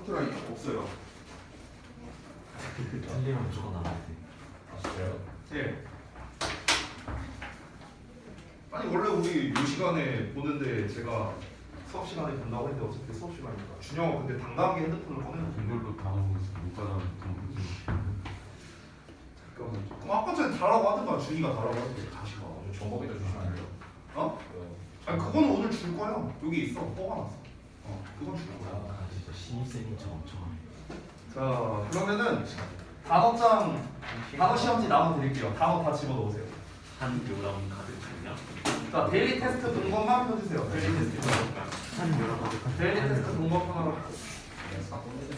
커트라인 없어요. 틀리면 무조건 나가야 돼. 진짜요? 예. 아니 원래 우리 이 시간에 보는데 제가 수업 시간에 본다고 했는데 어차피 수업 시간이니까 준영아 근데 당당하게 핸드폰을 꺼내놓고 이걸로 다 하고 있어. 못 받아면 돈 보지. 잠깐만. 그럼 아까 전에 다라고 하든가 준이가 다라고 하든가 다시 가. 정법이도 주시면 안 돼요? 어? 아니 그거는 오늘 줄 거야. 여기 있어. 뽑아놨어. 그건 줄 거야. 아 진짜 신입생인처럼 엄청 하네. 자 그러면은 단어 시험지 나눠드릴게요. 단어 다 집어넣으세요. 한교랑 가득 찼냐? 자 데일리 테스트 동건만 펴주세요. 데일리 테스트 한교랑 가득 찼냐? 데일리 테스트 동건 하나로.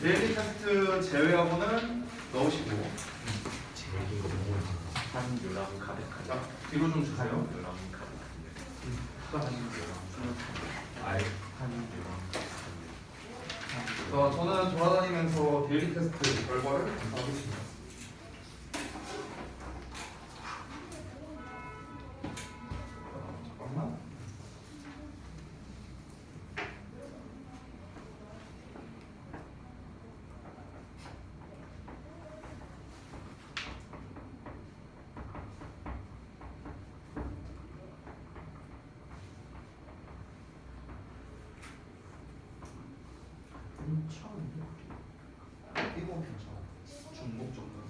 데일리 테스트 제외하고는 넣으시고. 제일 긴 거 너무 많아. 한교랑 가득 자 찼냐? 뒤로 좀 주세요. 한교랑 가득 찼냐? 아이 한교랑 자 저는 돌아다니면서 데일리 테스트 결과를 검사하겠습니다. 잠깐만. 괜찮은데? 이거 괜찮아. 중복 정도는.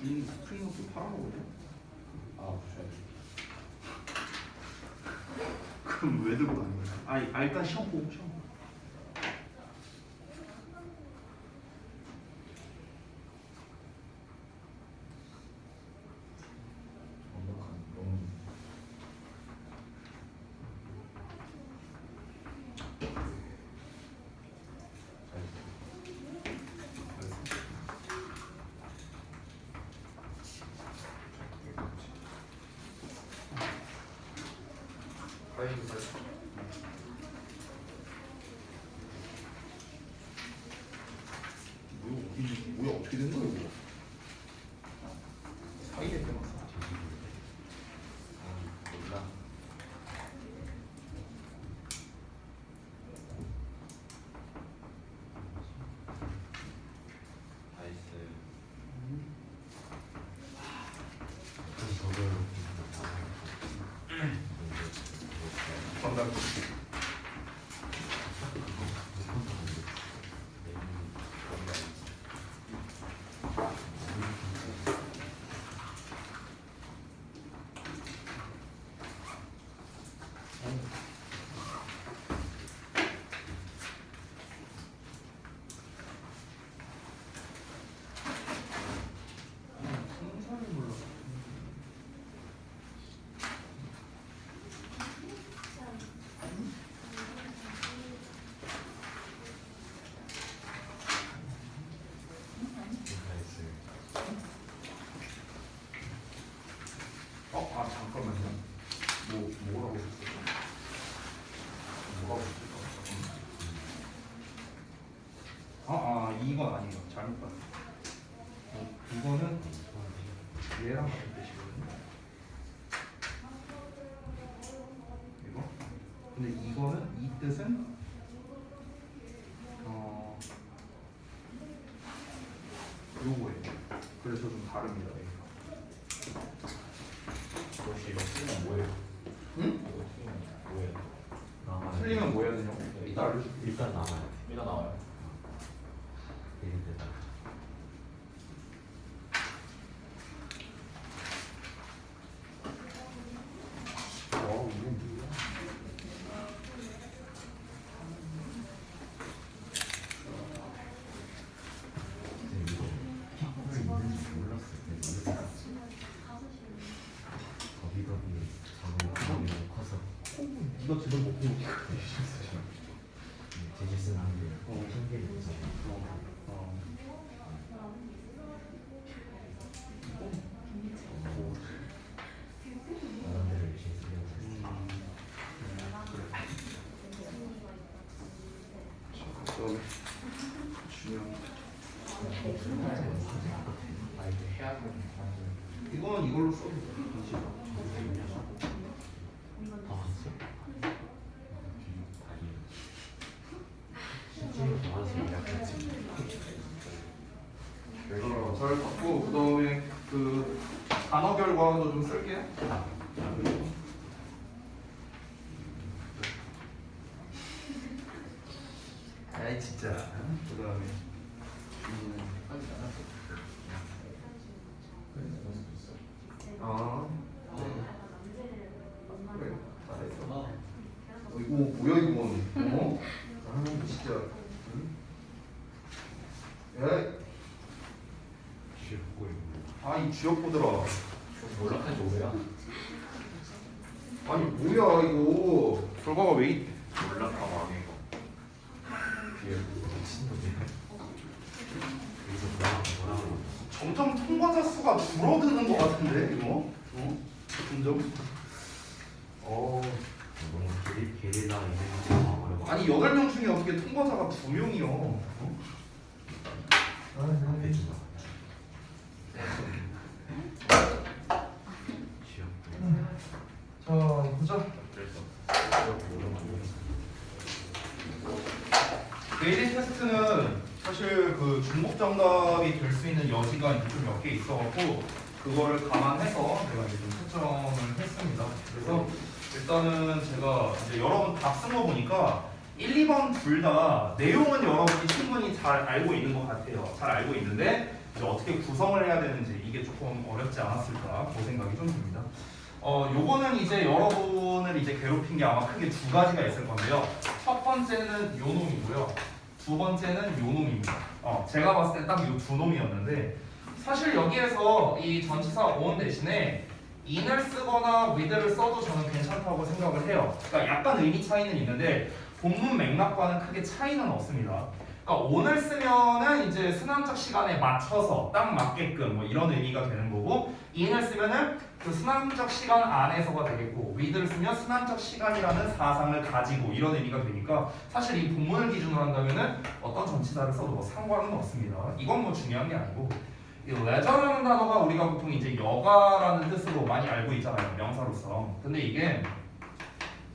주인이 스프링노트 팔아먹을래? 아, 부셔야지. 그럼 왜 들고 다니는 거야? 일단 시험 보고 시험 보고. 완벽한, 너무. 다행이다. 뭐야 어떻게 된 거야 이거? 사이에 빼놨어. 몰라. 나이스. 저걸 정답. 풍선이 몰라. 잠깐만요. 뭐라고 했었어? 뭐라고 했었어? 이건 아니에요. 잘못 봤어. 이거는 얘랑 같은 뜻이거든요. 이거? 근데 이거는 이 뜻은 요거예요. 그래서 좀 다릅니다. 혹시 이거 틀리면 뭐예요? 응? 이거 틀리면 뭐예요? 나와야 돼. 틀리면 뭐 해야 되냐고? 일단 일단 나와야 돼. 일단 나와요. 예를 들어 이거 지금 먹고 있거든요. 제시스는 안 돼요. 신기를 해서. 나름대로 열심히 쓰려고 했어요. 그다음에 중요한 아 이제 해야 되는 이거는 이걸로 써도 돼. 다 왔어? 실제로 다 왔어. 약간 잘 받고 그다음에 그 단어 결과도 좀 쓸게요. 아이 진짜. 그다음에 하지 않았어. 아 그래 잘했어. 이거 뭐야 이건? 어? 아 진짜. 응? 에이. 귀엽고 있고. 아이 쥐어보더라. 몰락한 뭐야? 아니 뭐야 이거 결과가 왜 있? 몰락한 왕의 미친놈이야. 여기서 뭐라고 점점 통과자 수가 줄어드는 것 같은데 이거? 어? 점점? 너무 게리라 이벤트가 어려워. 아니 8명 중에 어떻게 통과자가 2명이요? 어? 배주가 귀엽고. 자 보자. 내일 테스트는 사실 그 중복 정답이 될 수 있는 여지가 좀 몇 개 있어갖고 그거를 감안해서 제가 이제 좀 채점을 했습니다. 그래서 일단은 제가 이제 여러분 답 쓴 거 보니까 1, 2번 둘 다 내용은 여러분이 충분히 잘 알고 있는 것 같아요. 잘 알고 있는데 이제 어떻게 구성을 해야 되는지 이게 조금 어렵지 않았을까 그 생각이 좀 듭니다. 요거는 이제 여러분을 이제 괴롭힌 게 아마 크게 두 가지가 있을 건데요. 첫 번째는 요 놈이고요. 두 번째는 요 놈입니다. 제가 봤을 때 딱 요 두 놈이었는데 사실 여기에서 이 전치사 on 대신에 in을 쓰거나 with를 써도 저는 괜찮다고 생각을 해요. 그러니까 약간 의미 차이는 있는데 본문 맥락과는 크게 차이는 없습니다. 그러니까 on을 쓰면은 이제 순환적 시간에 맞춰서 딱 맞게끔 뭐 이런 의미가 되는 거고 in을 쓰면은 그 순환적 시간 안에서가 되겠고 with를 쓰면 순환적 시간이라는 사상을 가지고 이런 의미가 되니까 사실 이 본문을 기준으로 한다면은 어떤 전치사를 써도 뭐 상관은 없습니다. 이건 뭐 중요한 게 아니고 이 leisure라는 단어가 우리가 보통 이제 여가라는 뜻으로 많이 알고 있잖아요. 명사로서. 근데 이게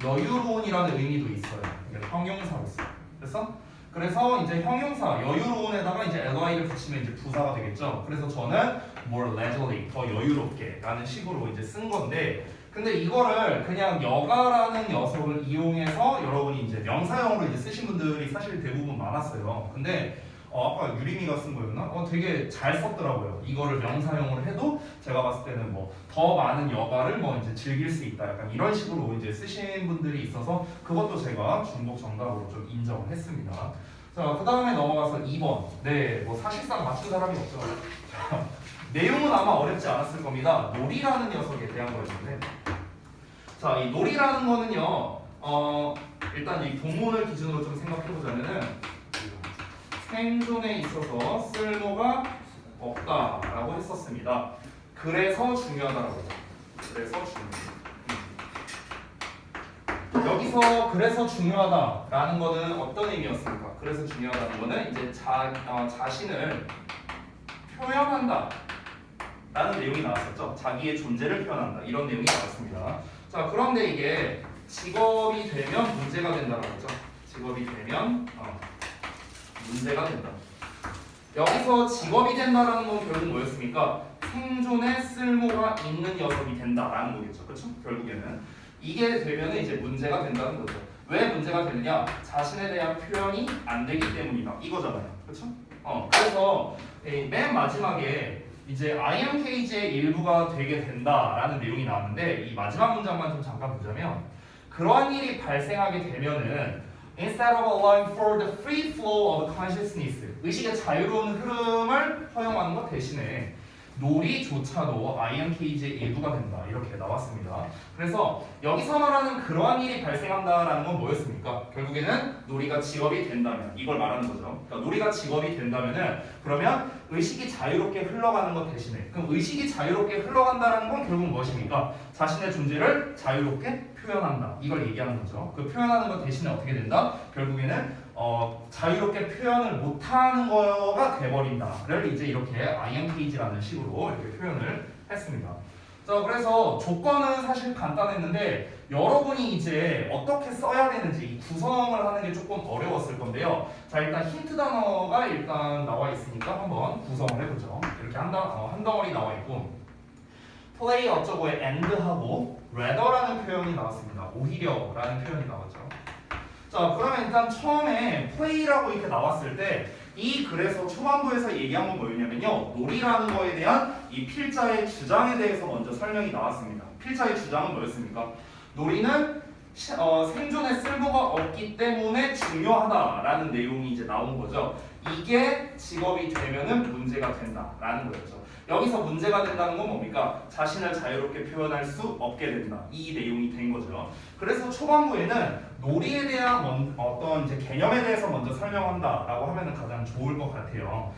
여유로운이라는 의미도 있어요. 이게 형용사로서. 그래서 이제 형용사 여유로운에다가 이제 ly를 붙이면 이제 부사가 되겠죠. 그래서 저는 more leisurely 더 여유롭게 라는 식으로 이제 쓴 건데 근데 이거를 그냥 여가라는 녀석을 이용해서 여러분이 이제 명사형으로 이제 쓰신 분들이 사실 대부분 많았어요. 근데 아까 유림이가 쓴 거였나? 되게 잘 썼더라고요. 이거를 명사형으로 해도 제가 봤을 때는 뭐 더 많은 여가를 뭐 이제 즐길 수 있다. 약간 이런 식으로 이제 쓰신 분들이 있어서 그것도 제가 중복 정답으로 좀 인정을 했습니다. 자, 그 다음에 넘어가서 2번. 네, 뭐 사실상 맞춘 사람이 없죠. 자, 내용은 아마 어렵지 않았을 겁니다. 놀이라는 녀석에 대한 거였는데, 자, 이 놀이라는 거는요, 일단 이 본문을 기준으로 좀 생각해 보자면은. 생존에 있어서 쓸모가 없다라고 했었습니다. 그래서 중요하다라고. 그래서 중요해요. 여기서 그래서 중요하다라는 거는 어떤 의미였습니까? 그래서 중요하다는 거는 이제 자신을 표현한다 라는 내용이 나왔었죠. 자기의 존재를 표현한다 이런 내용이 나왔습니다. 자, 그런데 이게 직업이 되면 문제가 된다라고 했죠. 직업이 되면 문제가 된다. 여기서 직업이 된다라는 건 결국 뭐였습니까? 생존에 쓸모가 있는 녀석이 된다라는 거겠죠. 그렇죠? 결국에는 이게 되면 이제 문제가 된다는 거죠. 왜 문제가 되느냐? 자신에 대한 표현이 안 되기 때문이다. 이거잖아요. 그렇죠? 그래서 맨 마지막에 이제 IMKG의 일부가 되게 된다라는 내용이 나왔는데 이 마지막 문장만 좀 잠깐 보자면 그러한 일이 발생하게 되면은 Instead of allowing for the free flow of consciousness, 의식의 자유로운 흐름을 허용하는 것 대신에 놀이조차도 INKG의 일부가 된다 이렇게 나왔습니다. 그래서 여기서 말하는 그러한 일이 발생한다라는 건 뭐였습니까? 결국에는 놀이가 직업이 된다면 이걸 말하는 거죠. 그러니까 놀이가 직업이 된다면은 그러면 의식이 자유롭게 흘러가는 것 대신에 그럼 의식이 자유롭게 흘러간다라는 건 결국 무엇입니까? 자신의 존재를 자유롭게 표현한다 이걸 얘기하는 거죠. 그 표현하는 것 대신에 어떻게 된다? 결국에는 자유롭게 표현을 못하는 거가 돼버린다를 이제 이렇게 INKG라는 식으로 이렇게 표현을 했습니다. 자, 그래서 조건은 사실 간단했는데 여러분이 이제 어떻게 써야 되는지 이 구성을 하는 게 조금 어려웠을 건데요. 자, 일단 힌트 단어가 일단 나와 있으니까 한번 구성을 해보죠. 이렇게 한 덩어리 나와 있고 play 어쩌고에 and하고 rather라는 표현이 나왔습니다. 오히려라는 표현이 나왔죠. 자, 그러면 일단 처음에 play라고 이렇게 나왔을 때 이 글에서 초반부에서 얘기한 건 뭐였냐면요. 놀이라는 거에 대한 이 필자의 주장에 대해서 먼저 설명이 나왔습니다. 필자의 주장은 뭐였습니까? 놀이는 생존에 쓸모가 없기 때문에 중요하다라는 내용이 이제 나온 거죠. 이게 직업이 되면은 문제가 된다라는 거였죠. 여기서 문제가 된다는 건 뭡니까? 자신을 자유롭게 표현할 수 없게 된다. 이 내용이 된 거죠. 그래서 초반부에는 놀이에 대한 어떤 이제 개념에 대해서 먼저 설명한다라고 하면은 가장 좋을 것 같아요.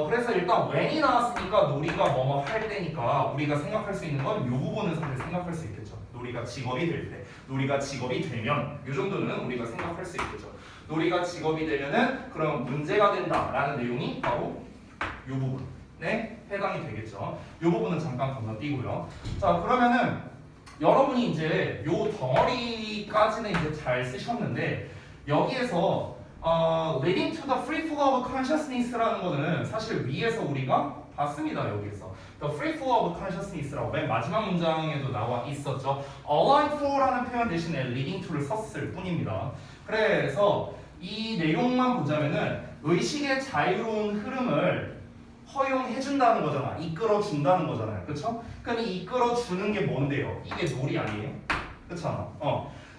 그래서 일단 when이 나왔으니까 놀이가 뭐뭐 할 때니까 우리가 생각할 수 있는 건 이 부분은 사실 생각할 수 있겠죠. 놀이가 직업이 될 때, 놀이가 직업이 되면 이 정도는 우리가 생각할 수 있겠죠. 놀이가 직업이 되면은 그럼 문제가 된다라는 내용이 바로 이 부분에 해당이 되겠죠. 이 부분은 잠깐 건너뛰고요. 자, 그러면은 여러분이 이제 요 덩어리까지는 이제 잘 쓰셨는데 여기에서 leading to the free flow of consciousness라는 거는 사실 위에서 우리가 봤습니다. 여기에서 the free flow of consciousness라고 맨 마지막 문장에도 나와 있었죠. align for라는 표현 대신에 leading to를 썼을 뿐입니다. 그래서 이 내용만 보자면은 의식의 자유로운 흐름을 허용해준다는 거잖아. 이끌어준다는 거잖아요. 그쵸? 그럼 이 이끌어주는 게 뭔데요? 이게 놀이 아니에요? 그쵸?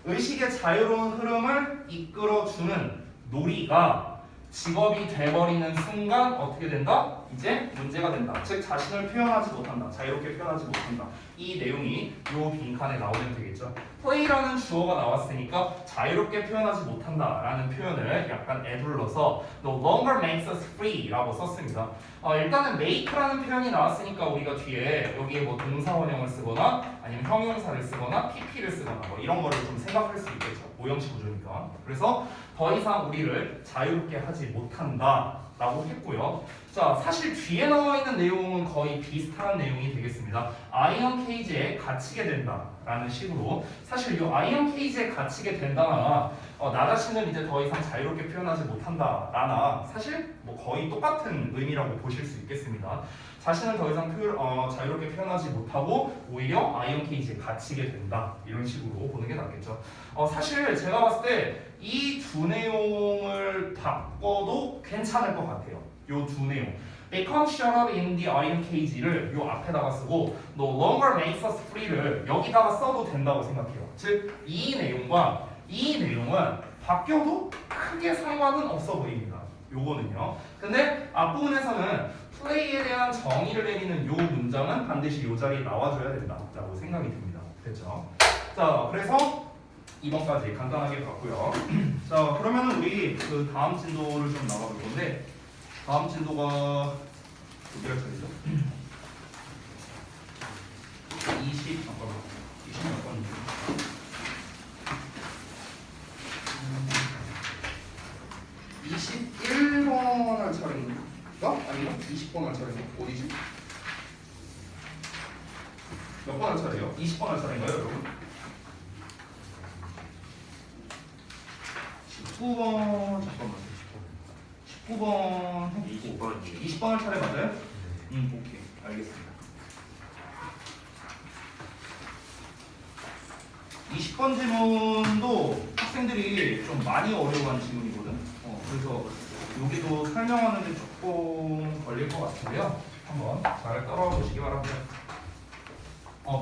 의식의 자유로운 흐름을 이끌어주는 놀이가 직업이 돼버리는 순간 어떻게 된다? 이제 문제가 된다. 즉 자신을 표현하지 못한다. 자유롭게 표현하지 못한다. 이 내용이 요 빈칸에 나오면 되겠죠. play라는 주어가 나왔으니까 자유롭게 표현하지 못한다라는 표현을 약간 애둘러서 no longer makes us free라고 썼습니다. 일단은 make라는 표현이 나왔으니까 우리가 뒤에 여기에 뭐 동사원형을 쓰거나 아니면 형용사를 쓰거나 pp를 쓰거나 뭐 이런 거를 좀 생각할 수 있겠죠. 오형식 구조니까. 그래서 더 이상 우리를 자유롭게 하지 못한다라고 했고요. 자, 사실 뒤에 나와 있는 내용은 거의 비슷한 내용이 되겠습니다. 아이언 케이지에 갇히게 된다라는 식으로 사실 이 아이언 케이지에 갇히게 된다나 나 자신을 이제 더 이상 자유롭게 표현하지 못한다라나 사실 뭐 거의 똑같은 의미라고 보실 수 있겠습니다. 자신을 더 이상 자유롭게 표현하지 못하고 오히려 아이언 케이지에 갇히게 된다 이런 식으로 보는 게 낫겠죠. 사실 제가 봤을 때 이 두 내용을 바꿔도 괜찮을 것 같아요. 요 두 내용. Become shut up in the iron cage를 요 앞에다가 쓰고 no longer makes us free를 여기다가 써도 된다고 생각해요. 즉 이 내용과 이 내용은 바뀌어도 크게 상관은 없어 보입니다. 요거는요. 근데 앞부분에서는 play에 대한 정의를 내리는 요 문장은 반드시 요 자리에 나와줘야 된다라고 생각이 듭니다. 됐죠? 자, 그래서 이번까지 간단하게 봤고요. 자, 그러면은 우리 그 다음 진도를 좀 나가볼 건데 다음 진도가 어디가 차리죠? 20 몇 번? 21번 할 차례인가? 아닌가? 20번 할 차례인가? 어디지? 몇 번 할 차례요? 20번 할 차례인가요, 여러분? 19번 잠깐만 19번 20번 할 차례 맞아요? 오케이 알겠습니다. 20번 질문도 학생들이 좀 많이 어려워하는 질문이거든. 그래서 여기도 설명하는데 조금 걸릴 것 같은데요. 한번 잘 따라와 보시기 바랍니다.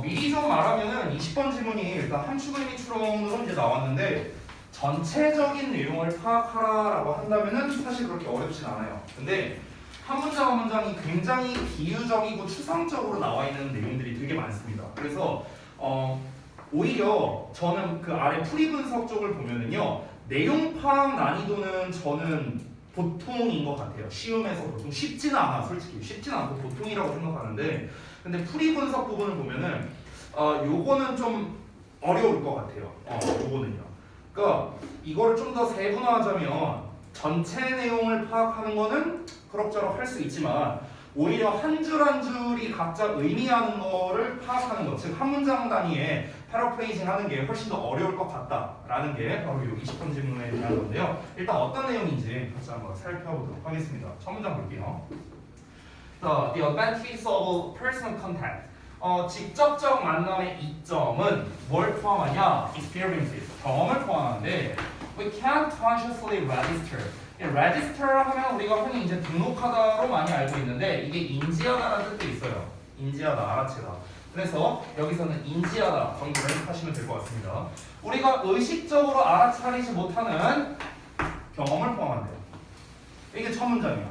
미리 좀 말하면은 20번 질문이 일단 함축 의미 추론으로 이제 나왔는데 전체적인 내용을 파악하라라고 한다면은 사실 그렇게 어렵진 않아요. 근데 한 문장 한 문장이 굉장히 비유적이고 추상적으로 나와 있는 내용들이 되게 많습니다. 그래서 오히려 저는 그 아래 풀이 분석 쪽을 보면은요, 내용 파악 난이도는 저는 보통인 것 같아요. 쉬움에서 보통 쉽지는 않아, 솔직히 쉽지는 않고 보통이라고 생각하는데, 근데 풀이 분석 부분을 보면은 요거는 좀 어려울 것 같아요. 요거는요. 그러니까 이거를 좀 더 세분화하자면 전체 내용을 파악하는 거는 그럭저럭 할 수 있지만 오히려 한 줄 한 줄이 각자 의미하는 거를 파악하는 것, 즉 한 문장 단위에 패러프레이징 하는 게 훨씬 더 어려울 것 같다라는 게 바로 이 20번 질문에 대한 건데요. 일단 어떤 내용인지 같이 한번 살펴보도록 하겠습니다. 첫 문장 볼게요. The advantage of personal contact. 직접적 만남의 이점은 뭘 포함하냐? Experiences, 경험을 포함하는데 We can't consciously register. register 하면 우리가 흔히 이제 등록하다로 많이 알고 있는데 이게 인지하다라는 뜻도 있어요. 인지하다, 알아채다. 그래서 여기서는 인지하다 정도를 하시면 될 것 같습니다. 우리가 의식적으로 알아차리지 못하는 경험을 포함한대요. 이게 첫 문장이야.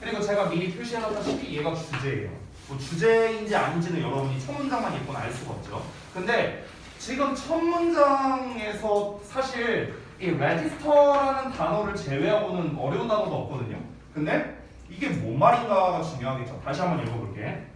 그리고 제가 미리 표시해놨다시피 얘가 주제예요. 뭐 주제인지 아닌지는 여러분이 첫 문장만 읽고는 알 수가 없죠. 근데 지금 첫 문장에서 사실 이 register라는 단어를 제외하고는 어려운 단어도 없거든요. 근데 이게 뭔 말인가가 중요하겠죠. 다시 한번 읽어볼게.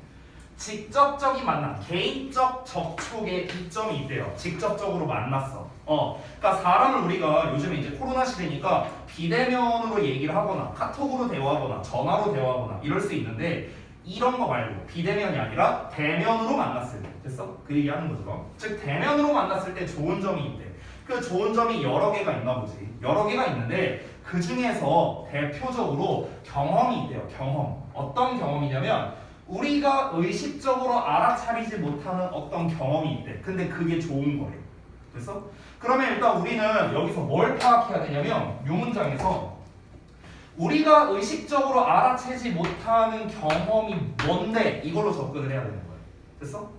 직접적인 만남, 개인적 접촉의 이점이 있대요. 직접적으로 만났어. 그러니까 사람을 우리가 요즘에 이제 코로나 시대니까 비대면으로 얘기를 하거나 카톡으로 대화하거나 전화로 대화하거나 이럴 수 있는데 이런 거 말고 비대면이 아니라 대면으로 만났을 때 됐어? 그 얘기하는 거죠. 즉 대면으로 만났을 때 좋은 점이 있대. 그 좋은 점이 여러 개가 있나 보지. 여러 개가 있는데 그 중에서 대표적으로 경험이 있대요. 경험. 어떤 경험이냐면 우리가 의식적으로 알아차리지 못하는 어떤 경험이 있대. 근데 그게 좋은 거예요. 됐어? 그러면 일단 우리는 여기서 뭘 파악해야 되냐면 이 문장에서 우리가 의식적으로 알아채지 못하는 경험이 뭔데 이걸로 접근을 해야 되는 거예요. 됐어?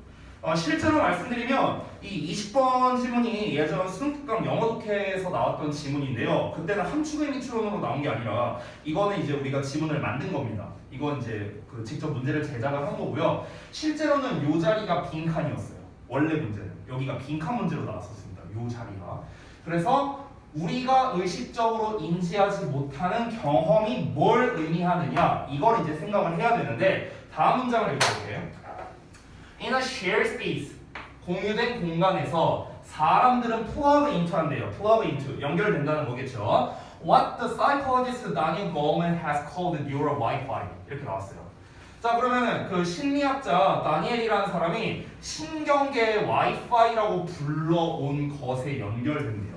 실제로 말씀드리면 이 20번 지문이 예전 수능특강 영어 독해에서 나왔던 지문인데요. 그때는 함축의 미추론으로 나온 게 아니라 이거는 이제 우리가 지문을 만든 겁니다. 이건 이제 그 직접 문제를 제작을 한 거고요. 실제로는 요 자리가 빈칸이었어요. 원래 문제는 여기가 빈칸 문제로 나왔었습니다. 요 자리가. 그래서 우리가 의식적으로 인지하지 못하는 경험이 뭘 의미하느냐 이걸 이제 생각을 해야 되는데 다음 문장을 읽어볼게요. In a shared space, 공유된 공간에서 사람들은 plug into한대요. plug into, 연결된다는 거겠죠. What the psychologist Daniel Goleman has called neural Wi-Fi 이렇게 나왔어요. 자 그러면은 그 심리학자 다니엘이라는 사람이 신경계 와이파이라고 불러온 것에 연결된대요.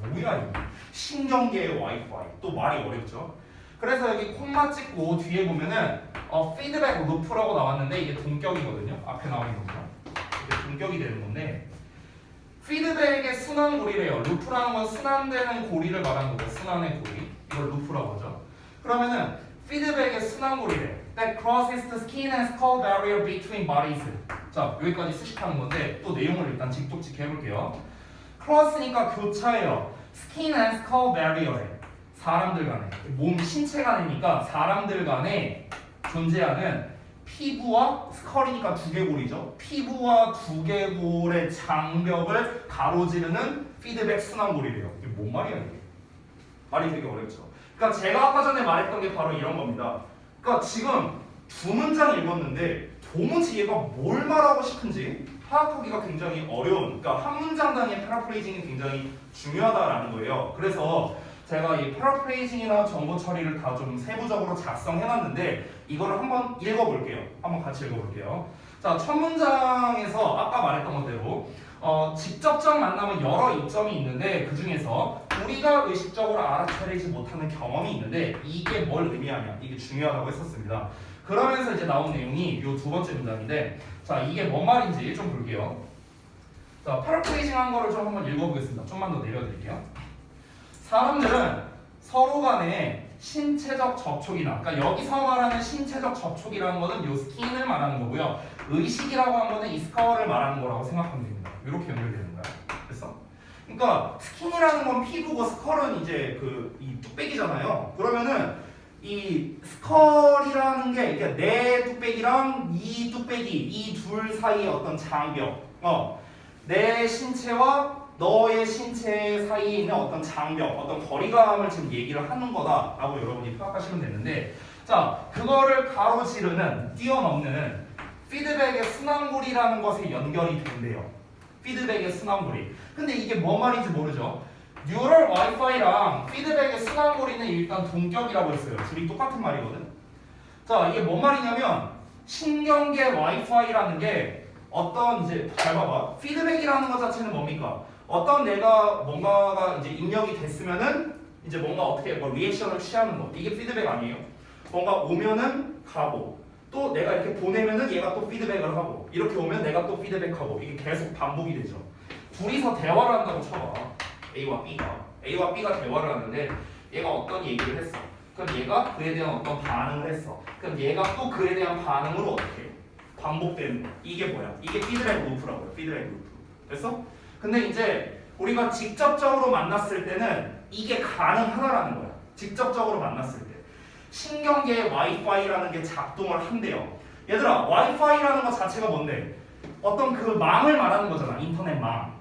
뭐야 이게? 신경계의 와이파이. 또 말이 어렵죠. 그래서 여기 콤마 찍고 뒤에 보면은 피드백 루프라고 나왔는데 이게 동격이거든요. 앞에 나와 있는 거죠. 이게 동격이 되는 건데 피드백의 순환고리래요. 루프라는 건 순환되는 고리를 말하는 거죠. 순환의 고리. 이걸 루프라고 하죠. 그러면은 피드백의 순환고리래. That crosses the skin and skull barrier between bodies. 자 여기까지 수식하는 건데 또 내용을 일단 직독직 해볼게요. cross니까 교차예요. skin and skull barrier에 사람들 간에 몸 신체 간이니까 사람들 간에 존재하는 피부와 스컬이니까 두개골이죠. 피부와 두개골의 장벽을 가로지르는 피드백 순환고리래요. 이게 뭔 말이야 이게? 말이 되게 어렵죠. 그러니까 제가 아까 전에 말했던 게 바로 이런 겁니다. 그러니까 지금 두 문장 읽었는데 도무지 얘가 뭘 말하고 싶은지 파악하기가 굉장히 어려운, 그러니까 한 문장 단위의 패러프레이징이 굉장히 중요하다라는 거예요. 그래서 제가 이 패러프레이징이나 정보 처리를 다 좀 세부적으로 작성해놨는데 이거를 한번 읽어볼게요. 한번 같이 읽어볼게요. 자, 첫 문장에서 아까 말했던 것대로 직접적 만남은 여러 이점이 있는데 그 중에서 우리가 의식적으로 알아차리지 못하는 경험이 있는데 이게 뭘 의미하냐 이게 중요하다고 했었습니다. 그러면서 이제 나온 내용이 이 두 번째 문장인데 자 이게 뭔 말인지 좀 볼게요. 자 패러프레이징 한 거를 좀 한번 읽어보겠습니다. 좀만 더 내려드릴게요. 사람들은 서로 간에 신체적 접촉이나 그러니까 여기서 말하는 신체적 접촉이라는 거는 요 스킨을 말하는 거고요. 의식이라고 한 거는 이 스컬을 말하는 거라고 생각하면 됩니다. 이렇게 연결되는 거야. 됐어? 그러니까 스킨이라는 건 피부고 스컬은 이제 이 뚝배기잖아요. 그러면은 이 스컬이라는 게 그러니까 내 뚝배기랑 이 뚝배기 이 둘 사이의 어떤 장벽, 내 신체와 너의 신체 사이에 있는 어떤 장벽, 어떤 거리감을 지금 얘기를 하는 거다라고 여러분이 파악하시면 되는데, 자 그거를 가로지르는 뛰어넘는 피드백의 순환고리라는 것에 연결이 된대요. 피드백의 순환고리. 근데 이게 뭔 말인지 모르죠. 뉴럴 와이파이랑 피드백의 순환고리는 일단 동격이라고 했어요. 둘이 똑같은 말이거든. 자 이게 뭔 말이냐면 신경계 와이파이라는 게 어떤 이제 잘 봐봐. 피드백이라는 것 자체는 뭡니까? 어떤 내가 뭔가가 이제 입력이 됐으면은 이제 뭔가 어떻게 뭐 리액션을 취하는 거. 이게 피드백 아니에요? 뭔가 오면은 가고 또 내가 이렇게 보내면은 얘가 또 피드백을 하고 이렇게 오면 내가 또 피드백하고 이게 계속 반복이 되죠. 둘이서 대화를 한다고 쳐봐. A와 B가 대화를 하는데 얘가 어떤 얘기를 했어. 그럼 얘가 그에 대한 어떤 반응을 했어. 그럼 얘가 또 그에 대한 반응으로 어떻게 해? 반복되는 거. 이게 뭐야? 이게 피드백 루프라고요. 피드백 루프. 됐어? 근데 이제 우리가 직접적으로 만났을 때는 이게 가능하다라는 거야. 직접적으로 만났을 때. 신경계의 와이파이라는 게 작동을 한대요. 얘들아, 와이파이라는 것 자체가 뭔데? 어떤 그 망을 말하는 거잖아. 인터넷 망.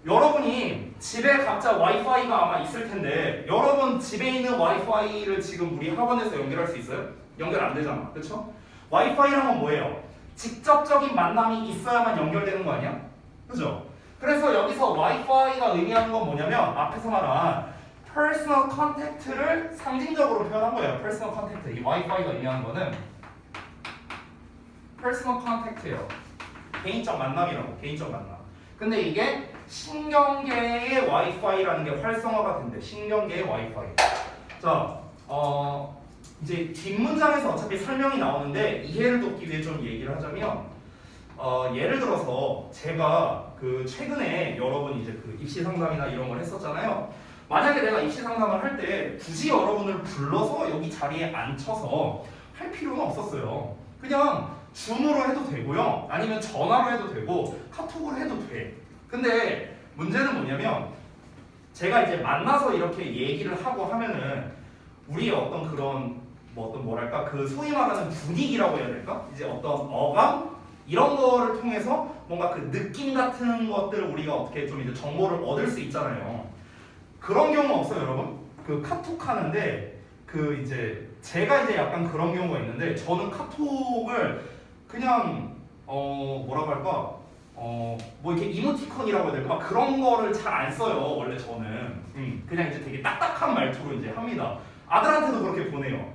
여러분이 집에 각자 와이파이가 아마 있을 텐데 여러분 집에 있는 와이파이를 지금 우리 학원에서 연결할 수 있어요? 연결 안 되잖아. 그렇죠? 와이파이란 건 뭐예요? 직접적인 만남이 있어야만 연결되는 거 아니야? 그죠? 그래서 여기서 와이파이가 의미하는 건 뭐냐면 앞에서 말한 personal contact를 상징적으로 표현한 거예요. personal contact. 이 와이파이가 의미하는 거는 personal contact예요. 개인적 만남이라고. 개인적 만남. 근데 이게 신경계의 와이파이라는 게 활성화가 된대. 신경계의 와이파이. 자, 이제 뒷문장에서 어차피 설명이 나오는데 이해를 돕기 위해 좀 얘기를 하자면, 예를 들어서 제가 그 최근에 여러분 이제 그 입시 상담이나 이런 걸 했었잖아요. 만약에 내가 입시 상담을 할 때 굳이 여러분을 불러서 여기 자리에 앉혀서 할 필요는 없었어요. 그냥 줌으로 해도 되고요. 아니면 전화로 해도 되고 카톡으로 해도 돼. 근데 문제는 뭐냐면 제가 이제 만나서 이렇게 얘기를 하고 하면은 우리의 어떤 그런 뭐랄까 그 소위 말하는 분위기라고 해야 될까? 이제 어떤 어감 이런 거를 통해서 뭔가 그 느낌 같은 것들을 우리가 어떻게 좀 이제 정보를 얻을 수 있잖아요. 그런 경우 없어요, 여러분? 그 카톡 하는데 그 이제 제가 이제 약간 그런 경우가 있는데 저는 카톡을 그냥 뭐라고 할까? 뭐 이렇게 이모티콘이라고 해야 될까? 막 그런 거를 잘 안 써요, 원래 저는. 그냥 이제 되게 딱딱한 말투로 이제 합니다. 아들한테도 그렇게 보내요.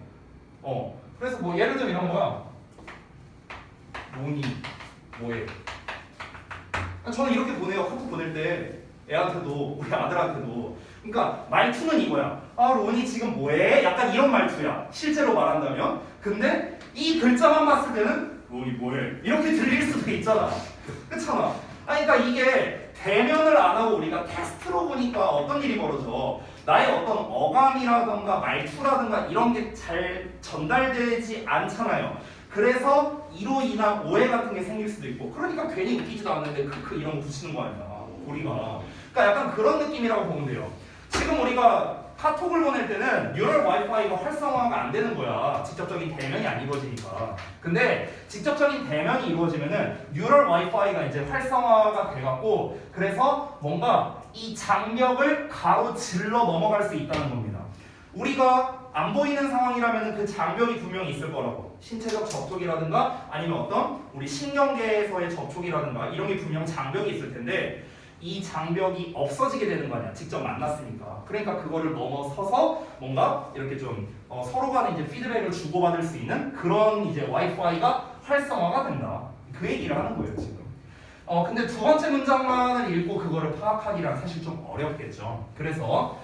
그래서 뭐 예를 들면 이런 거야. 뭐니? 뭐해? 저는 이렇게 보내요. 카톡 보낼 때 애한테도 우리 아들한테도. 그러니까 말투는 이거야. 아 로니 지금 뭐해? 약간 이런 말투야. 실제로 말한다면. 근데 이 글자만 봤을 때는 로니 뭐해? 이렇게 들릴 수도 있잖아. 그렇잖아. 그러니까 이게 대면을 안 하고 우리가 텍스트로 보니까 어떤 일이 벌어져. 나의 어떤 어감이라던가 말투라던가 이런 게 잘 전달되지 않잖아요. 그래서 이로 인한 오해 같은 게 생길 수도 있고, 그러니까 괜히 웃기지도 않는데 크크 이런 거 붙이는 거 아니야 우리가. 그러니까 약간 그런 느낌이라고 보면 돼요. 지금 우리가 카톡을 보낼 때는 뉴럴 와이파이가 활성화가 안 되는 거야. 직접적인 대면이 안 이루어지니까. 근데 직접적인 대면이 이루어지면은 뉴럴 와이파이가 이제 활성화가 돼갖고 그래서 뭔가 이 장벽을 가로질러 넘어갈 수 있다는 겁니다. 우리가 안 보이는 상황이라면 그 장벽이 분명히 있을 거라고. 신체적 접촉이라든가 아니면 어떤 우리 신경계에서의 접촉이라든가 이런 게 분명 장벽이 있을 텐데 이 장벽이 없어지게 되는 거 아니야. 직접 만났으니까. 그러니까 그거를 넘어서서 뭔가 이렇게 좀 서로 간에 이제 피드백을 주고받을 수 있는 그런 이제 와이파이가 활성화가 된다. 그 얘기를 하는 거예요, 지금. 근데 두 번째 문장만을 읽고 그거를 파악하기란 사실 좀 어렵겠죠. 그래서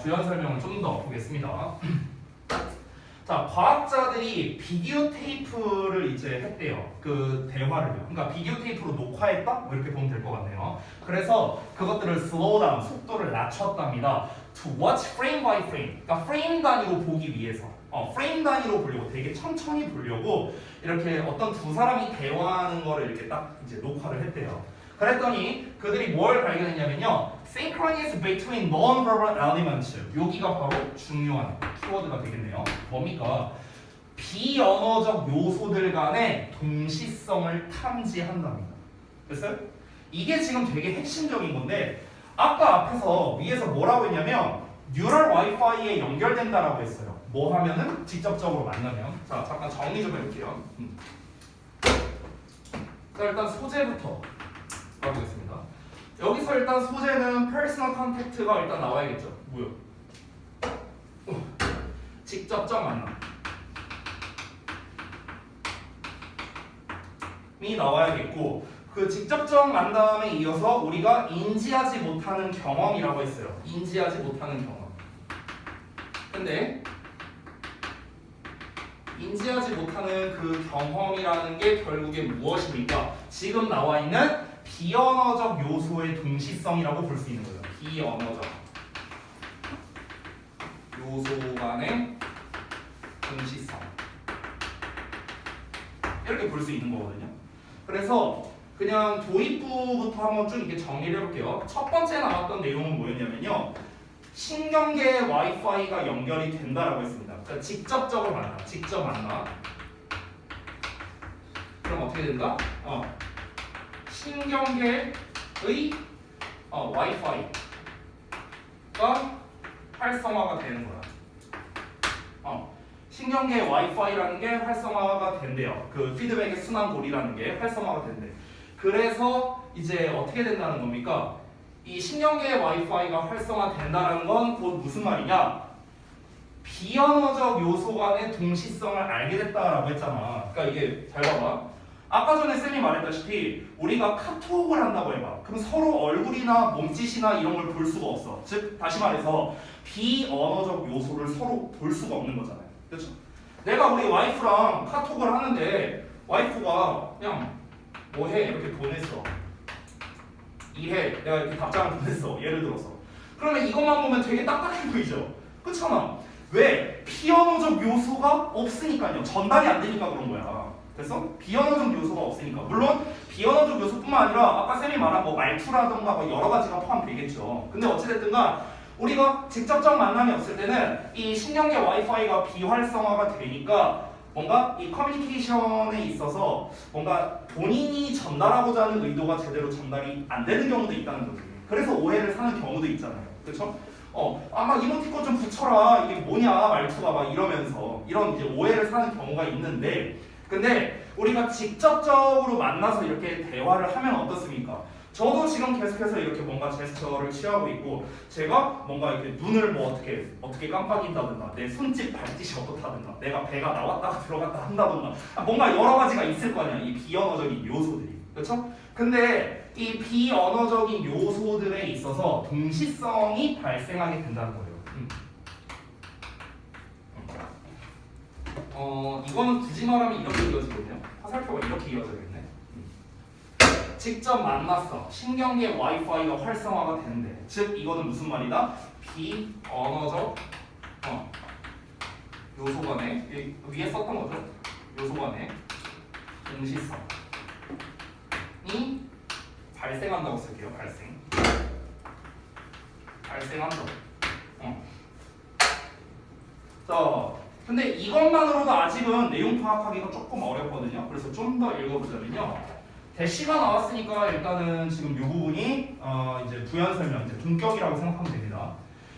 부연 설명을 좀 더 보겠습니다. 자, 과학자들이 비디오 테이프를 이제 했대요. 그 대화를요. 그러니까 비디오 테이프로 녹화했다? 뭐 이렇게 보면 될 것 같네요. 그래서 그것들을 slow down, 속도를 낮췄답니다. To watch frame by frame. 그러니까 프레임 단위로 보기 위해서. 프레임 단위로 보려고 되게 천천히 보려고 이렇게 어떤 두 사람이 대화하는 거를 이렇게 딱 이제 녹화를 했대요. 그랬더니 그들이 뭘 발견했냐면요. Synchrony between non-verbal elements. 여기가 바로 중요한 키워드가 되겠네요. 뭡니까? 비언어적 요소들 간의 동시성을 탐지한답니다. 됐어요? 이게 지금 되게 핵심적인 건데 아까 앞에서 위에서 뭐라고 했냐면 뉴럴 와이파이에 연결된다라고 했어요. 뭐 하면은 직접적으로 만나면. 자, 잠깐 정리 좀 해볼게요. 자, 일단 소재부터 가보겠습니다. 여기서 일단 소재는 퍼스널 컨택트가 일단 나와야겠죠. 뭐요? 직접적 만남이 나와야겠고 그 직접적 만남에 이어서 우리가 인지하지 못하는 경험이라고 했어요. 인지하지 못하는 경험. 근데 인지하지 못하는 그 경험이라는 게 결국에 무엇입니까? 지금 나와 있는 비언어적 요소의 동시성이라고 볼 수 있는 거예요. 비언어적 요소 간의 동시성 이렇게 볼 수 있는 거거든요. 그래서 그냥 도입부부터 한번 쭉 이렇게 정리를 해볼게요. 첫 번째 나왔던 내용은 뭐였냐면요. 신경계 와이파이가 연결이 된다라고 했습니다. 그러니까 직접적으로 만나, 직접 만나. 그럼 어떻게 된다? 신경계의 와이파이가 활성화가 되는 거야. 신경계 와이파이라는 게 활성화가 된대요. 그 피드백의 순환고리라는 게 활성화가 된대. 그래서 이제 어떻게 된다는 겁니까? 이 신경계 와이파이가 활성화된다는 건 곧 무슨 말이냐? 비언어적 요소 간의 동시성을 알게 됐다라고 했잖아. 그러니까 이게 잘 봐봐. 아까 전에 쌤이 말했다시피 우리가 카톡을 한다고 해봐. 그럼 서로 얼굴이나 몸짓이나 이런 걸 볼 수가 없어. 즉 다시 말해서 비언어적 요소를 서로 볼 수가 없는 거잖아요. 그렇죠? 내가 우리 와이프랑 카톡을 하는데 와이프가 그냥 뭐해 이렇게 보냈어. 일해 내가 이렇게 답장을 보냈어. 예를 들어서 그러면 이것만 보면 되게 딱딱해 보이죠? 그렇잖아. 왜? 비언어적 요소가 없으니까요. 전달이 안 되니까 그런 거야. 됐어? 비언어적 요소가 없으니까. 물론 비언어적 요소뿐만 아니라 아까 쌤이 말한 뭐 말투라던가 뭐 여러 가지가 포함되겠죠. 근데 어찌됐든가 우리가 직접적 만남이 없을 때는 이 신경계 와이파이가 비활성화가 되니까 뭔가 이 커뮤니케이션에 있어서 뭔가 본인이 전달하고자 하는 의도가 제대로 전달이 안 되는 경우도 있다는 거죠. 그래서 오해를 사는 경우도 있잖아요. 그렇죠? 아마 이모티콘 좀 붙여라. 이게 뭐냐 말투가 막 이러면서 이런 이제 오해를 사는 경우가 있는데 근데 우리가 직접적으로 만나서 이렇게 대화를 하면 어떻습니까? 저도 지금 계속해서 이렇게 뭔가 제스처를 취하고 있고 제가 뭔가 이렇게 눈을 뭐 어떻게 깜빡인다든가 내 손짓 발짓이 어떻다든가 내가 배가 나왔다가 들어갔다 한다든가 뭔가 여러 가지가 있을 거 아니야. 이 비언어적인 요소들이. 그렇죠? 근데 이 비언어적인 요소들에 있어서 동시성이 발생하게 된다는 거예요. 이거는 굳이 말하면 이렇게 이어지거든요. 화살표가 이렇게 이어져야겠네. 직접 만났어. 신경계 와이파이가 활성화가 되는데 즉 이거는 무슨 말이다? 비언어적 요소 간의 위에 썼던 거죠. 요소 간의 동시성이 발생한다고 쓸게요. 발생한다고. 자, 근데 이것만으로도 아직은 내용 파악하기가 조금 어렵거든요. 그래서 좀 더 읽어보자면요. 대시가 나왔으니까 일단은 지금 이 부분이 이제 부연 설명, 이제 동격이라고 생각하면 됩니다.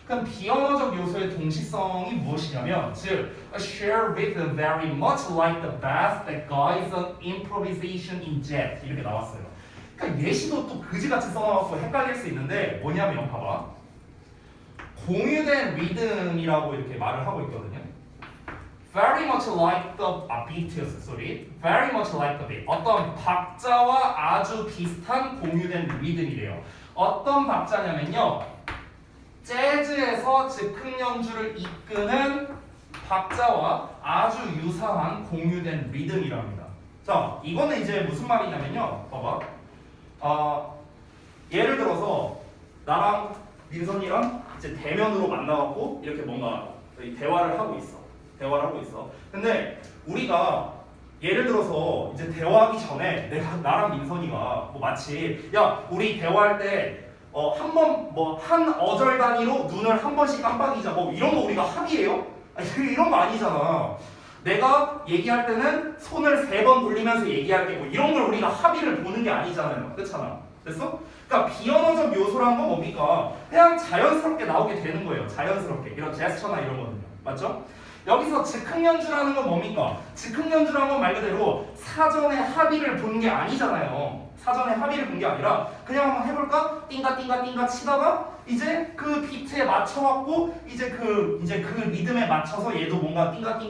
그럼 비언어적 요소의 동시성이 무엇이냐면, 즉, a share with very much like the bass that guides an improvisation in jet 이렇게 나왔어요. 그러니까 예시도 또 그지같이 써놔갖고 헷갈릴 수 있는데 뭐냐면 봐봐. 공유된 리듬이라고 이렇게 말을 하고 있거든요. Very much like the beat였어, sorry. Very much like the beat. 어떤 박자와 아주 비슷한 공유된 리듬이래요. 어떤 박자냐면요. 재즈에서 즉흥 연주를 이끄는 박자와 아주 유사한 공유된 리듬이랍니다. 자, 이거는 이제 무슨 말이냐면요. 봐봐. 예를 들어서 나랑 민선이랑 이제 대면으로 만나갖고 이렇게 뭔가 대화를 하고 있어. 근데 우리가 예를 들어서 이제 대화하기 전에 나랑 민선이가 뭐 마치 야 우리 대화할 때 한 번 뭐 한 어절 단위로 눈을 한 번씩 깜빡이자 뭐 이런 거 우리가 합의해요? 아니 이런 거 아니잖아. 내가 얘기할 때는 손을 3번 돌리면서 얘기할게 뭐 이런 걸 우리가 합의를 보는 게 아니잖아요. 그렇잖아. 됐어? 그러니까 비언어적 요소라는 건 뭡니까? 그냥 자연스럽게 나오게 되는 거예요. 자연스럽게 이런 제스처나 이런 거는요. 맞죠? 여기서 즉흥연주라는 건 뭡니까? 즉흥연주라는 건 말 그대로 사전에 합의를 본 게 아니잖아요. 사전에 합의를 본 게 아니라 그냥 한번 해볼까? 띵가 치다가 이제 그 비트에 맞춰갖고 이제 그 리듬에 맞춰서 얘도 뭔가 띵가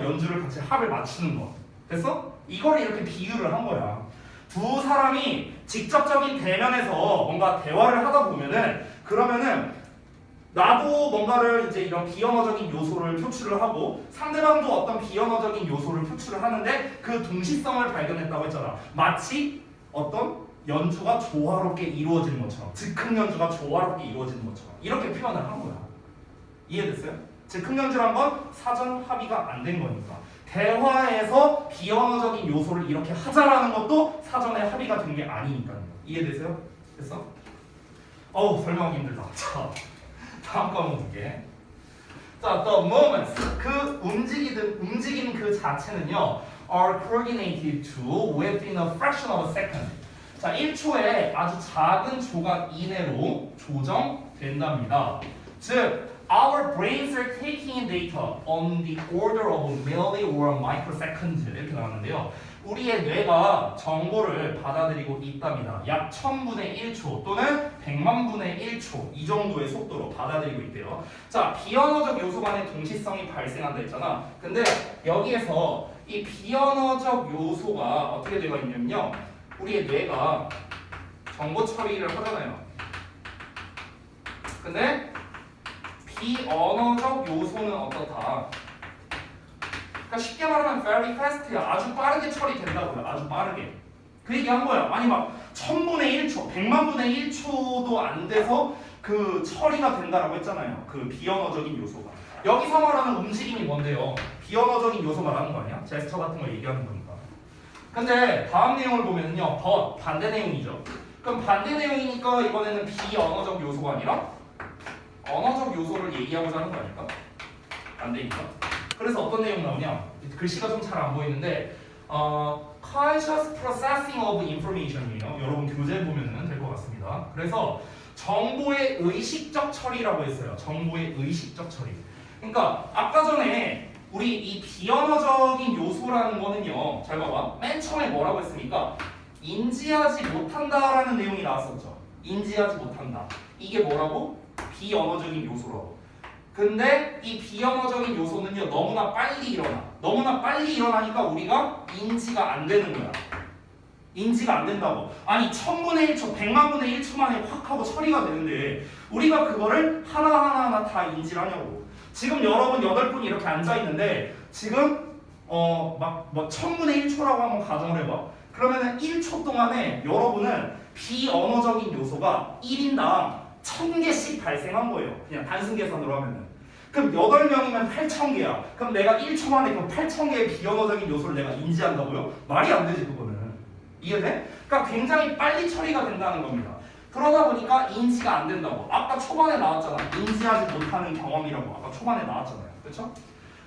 연주를 같이 합을 맞추는 거. 됐어? 이걸 이렇게 비유를 한 거야. 두 사람이 직접적인 대면에서 뭔가 대화를 하다 보면은 그러면은 나도 뭔가를 이제 이런 비언어적인 요소를 표출을 하고 상대방도 어떤 비언어적인 요소를 표출을 하는데 그 동시성을 발견했다고 했잖아. 마치 어떤 연주가 조화롭게 이루어지는 것처럼 즉흥 연주가 조화롭게 이루어지는 것처럼 이렇게 표현을 한 거야. 이해됐어요? 즉흥 연주란 건 사전 합의가 안 된 거니까 대화에서 비언어적인 요소를 이렇게 하자라는 것도 사전에 합의가 된 게 아니니까요. 이해되세요? 됐어? 어우 설명하기 힘들다. 자 다음 거 한번 볼게. 자, the moments 그 움직이는 그 자체는요 are coordinated to within a fraction of a second. 자, 1초에 아주 작은 조각 이내로 조정된답니다. 즉, our brains are taking in data on the order of a milli or a microsecond 이렇게 나왔는데요. 우리의 뇌가 정보를 받아들이고 있답니다. 약 1000분의 1초 또는 100만 분의 1초 이 정도의 속도로 받아들이고 있대요. 자, 비언어적 요소 간의 동시성이 발생한다 했잖아. 근데 여기에서 이 비언어적 요소가 어떻게 되어 있냐면요. 우리의 뇌가 정보 처리를 하잖아요. 근데 비언어적 요소는 어떻다? 그러니까 쉽게 말하면 very fast야. 아주 빠르게 처리된다고요. 아주 빠르게. 그 얘기 한 거야. 아니 막 1000분의 1초, 100만 분의 1초도 안 돼서 그 처리가 된다라고 했잖아요. 그 비언어적인 요소가. 여기서 말하는 움직임이 뭔데요? 비언어적인 요소 말하는 거 아니야? 제스처 같은 거 얘기하는 거니까. 근데 다음 내용을 보면은요. 반대 내용이죠. 그럼 반대 내용이니까 이번에는 비언어적 요소가 아니라 언어적 요소를 얘기하고자 하는 거 아닐까? 반대니까. 그래서 어떤 내용 나오냐? 글씨가 좀 잘 안 보이는데 conscious processing of information이에요. 여러분 교재 보면은 될 것 같습니다. 그래서 정보의 의식적 처리라고 했어요. 정보의 의식적 처리. 그러니까 아까 전에 우리 이 비언어적인 요소라는 거는요. 잘 봐봐. 맨 처음에 뭐라고 했습니까? 인지하지 못한다라는 내용이 나왔었죠. 인지하지 못한다. 이게 뭐라고? 비언어적인 요소라고. 근데 이 비언어적인 요소는요 너무나 빨리 일어나. 너무나 빨리 일어나니까 우리가 인지가 안 되는 거야. 인지가 안 된다고. 아니 1000분의 1초, 100만 분의 1초 만에 확 하고 처리가 되는데 우리가 그거를 하나하나 다 인지를 하냐고. 지금 여러분 8분이 이렇게 앉아있는데 지금 막 1000분의 1초라고 한번 가정을 해봐. 그러면은 1초 동안에 여러분은 비언어적인 요소가 1인당 1000개씩 발생한 거예요. 그냥 단순 계산으로 하면은. 그럼 8명이면 8000개야. 그럼 내가 1초 만에 그 8000개의 비언어적인 요소를 내가 인지한다고요? 말이 안 되지 그거는. 이해돼? 그러니까 굉장히 빨리 처리가 된다는 겁니다. 그러다 보니까 인지가 안 된다고. 아까 초반에 나왔잖아. 인지하지 못하는 경험이라고. 아까 초반에 나왔잖아요. 그렇죠?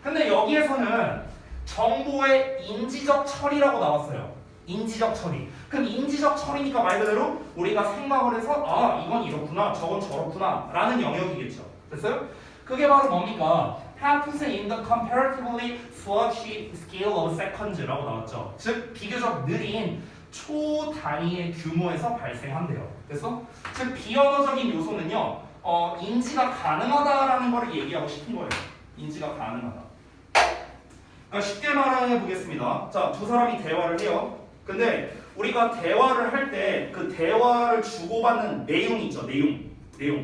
근데 여기에서는 정보의 인지적 처리라고 나왔어요. 인지적 처리. 그럼 인지적 처리니까 말 그대로 우리가 생각을 해서 아 이건 이렇구나 저건 저렇구나 라는 영역이겠죠. 됐어요? 그게 바로 뭡니까? happens in the comparatively slow scale of seconds라고 나왔죠. 즉 비교적 느린 초 단위의 규모에서 발생한대요. 그래서 즉 비언어적인 요소는요 인지가 가능하다라는 걸 얘기하고 싶은 거예요. 인지가 가능하다. 그러니까 쉽게 말해 보겠습니다. 자, 두 사람이 대화를 해요. 근데 우리가 대화를 할 때 그 대화를 주고받는 내용이 있죠. 내용.